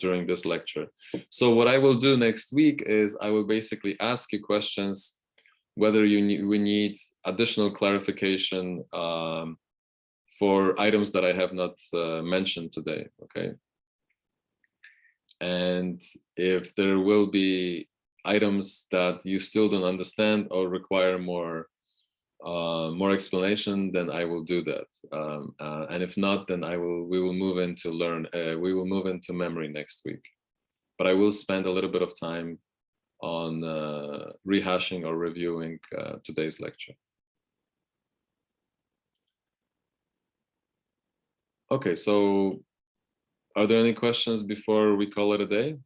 during this lecture. So what I will do next week is I will basically ask you questions, whether we need additional clarification for items that I have not mentioned today, okay? And if there will be items that you still don't understand or require more explanation, then I will do that. And if not, then we will move into memory next week. But I will spend a little bit of time on rehashing or reviewing today's lecture. Okay, so are there any questions before we call it a day?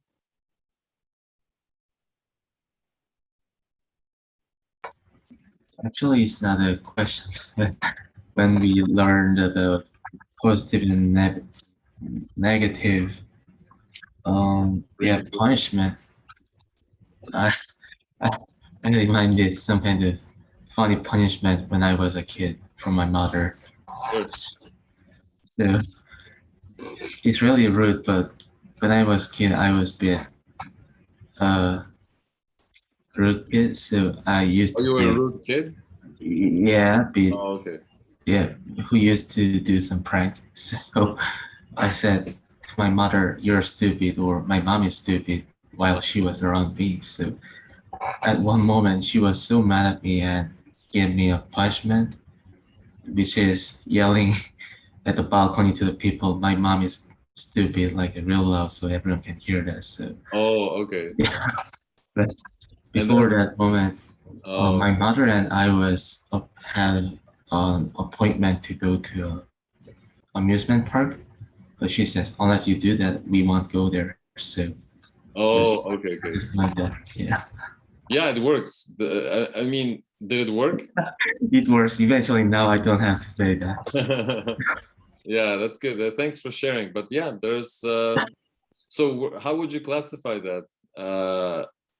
Actually, it's not a question. When we learned about positive and negative, yeah, punishment, I, I reminded some kind of funny punishment when I was a kid from my mother. So it's really rude, but when I was a kid, I was a bit rude kid, so I used Oh, you were a rude kid? Yeah, Oh, okay. Yeah, who used to do some prank. So I said to my mother, "You're stupid," or "My mom is stupid," while she was around me. So at one moment, she was so mad at me and gave me a punishment, which is yelling at the balcony to the people, "My mom is stupid," like real loud, so everyone can hear that. So Oh, okay. yeah, but before that moment, my mother and I had an appointment to go to an amusement park. But she says, unless you do that, we won't go there. So Oh, it's okay. just like that. Yeah, Yeah, it works. I mean, did it work? it works. Eventually, now I don't have to say that. Yeah, that's good. Thanks for sharing. But yeah, there's so how would you classify that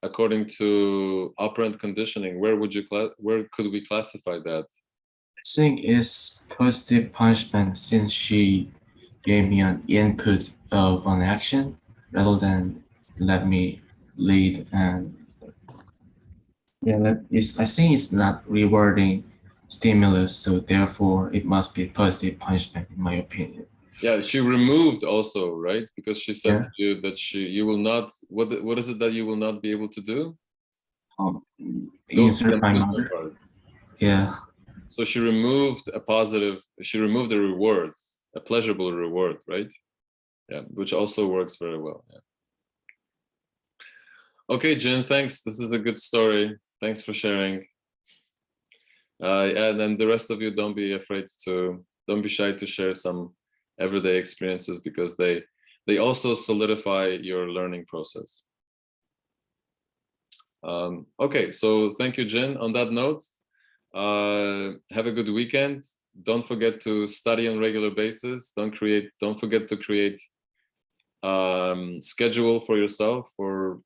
according to operant conditioning? Where would you where could we classify that? I think it's positive punishment since she gave me an input of an action rather than let me lead. And yeah, I think it's not rewarding stimulus, so therefore it must be positive punishment in my opinion. Yeah, she removed also, right? Because she said Yeah. to you that you will not, what is it that you will not be able to do? Um, Go to the insert my amusement mother. park. Yeah. So she removed a positive, she removed a reward, a pleasurable reward, right? Yeah, which also works very well. Yeah. Okay, Jin, thanks. This is a good story. Thanks for sharing. And then the rest of you, don't be afraid to, don't be shy to share some everyday experiences because they also solidify your learning process. Okay, so thank you, Jin. On that note, have a good weekend. Don't forget to study on regular basis. Don't forget to create schedule for yourself for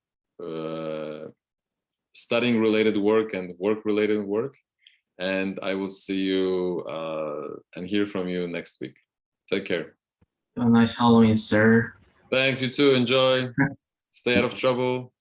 studying related work and work related work. And I will see you and hear from you next week. Take care. Have a nice Halloween, sir. Thanks, you too. Enjoy. Stay out of trouble.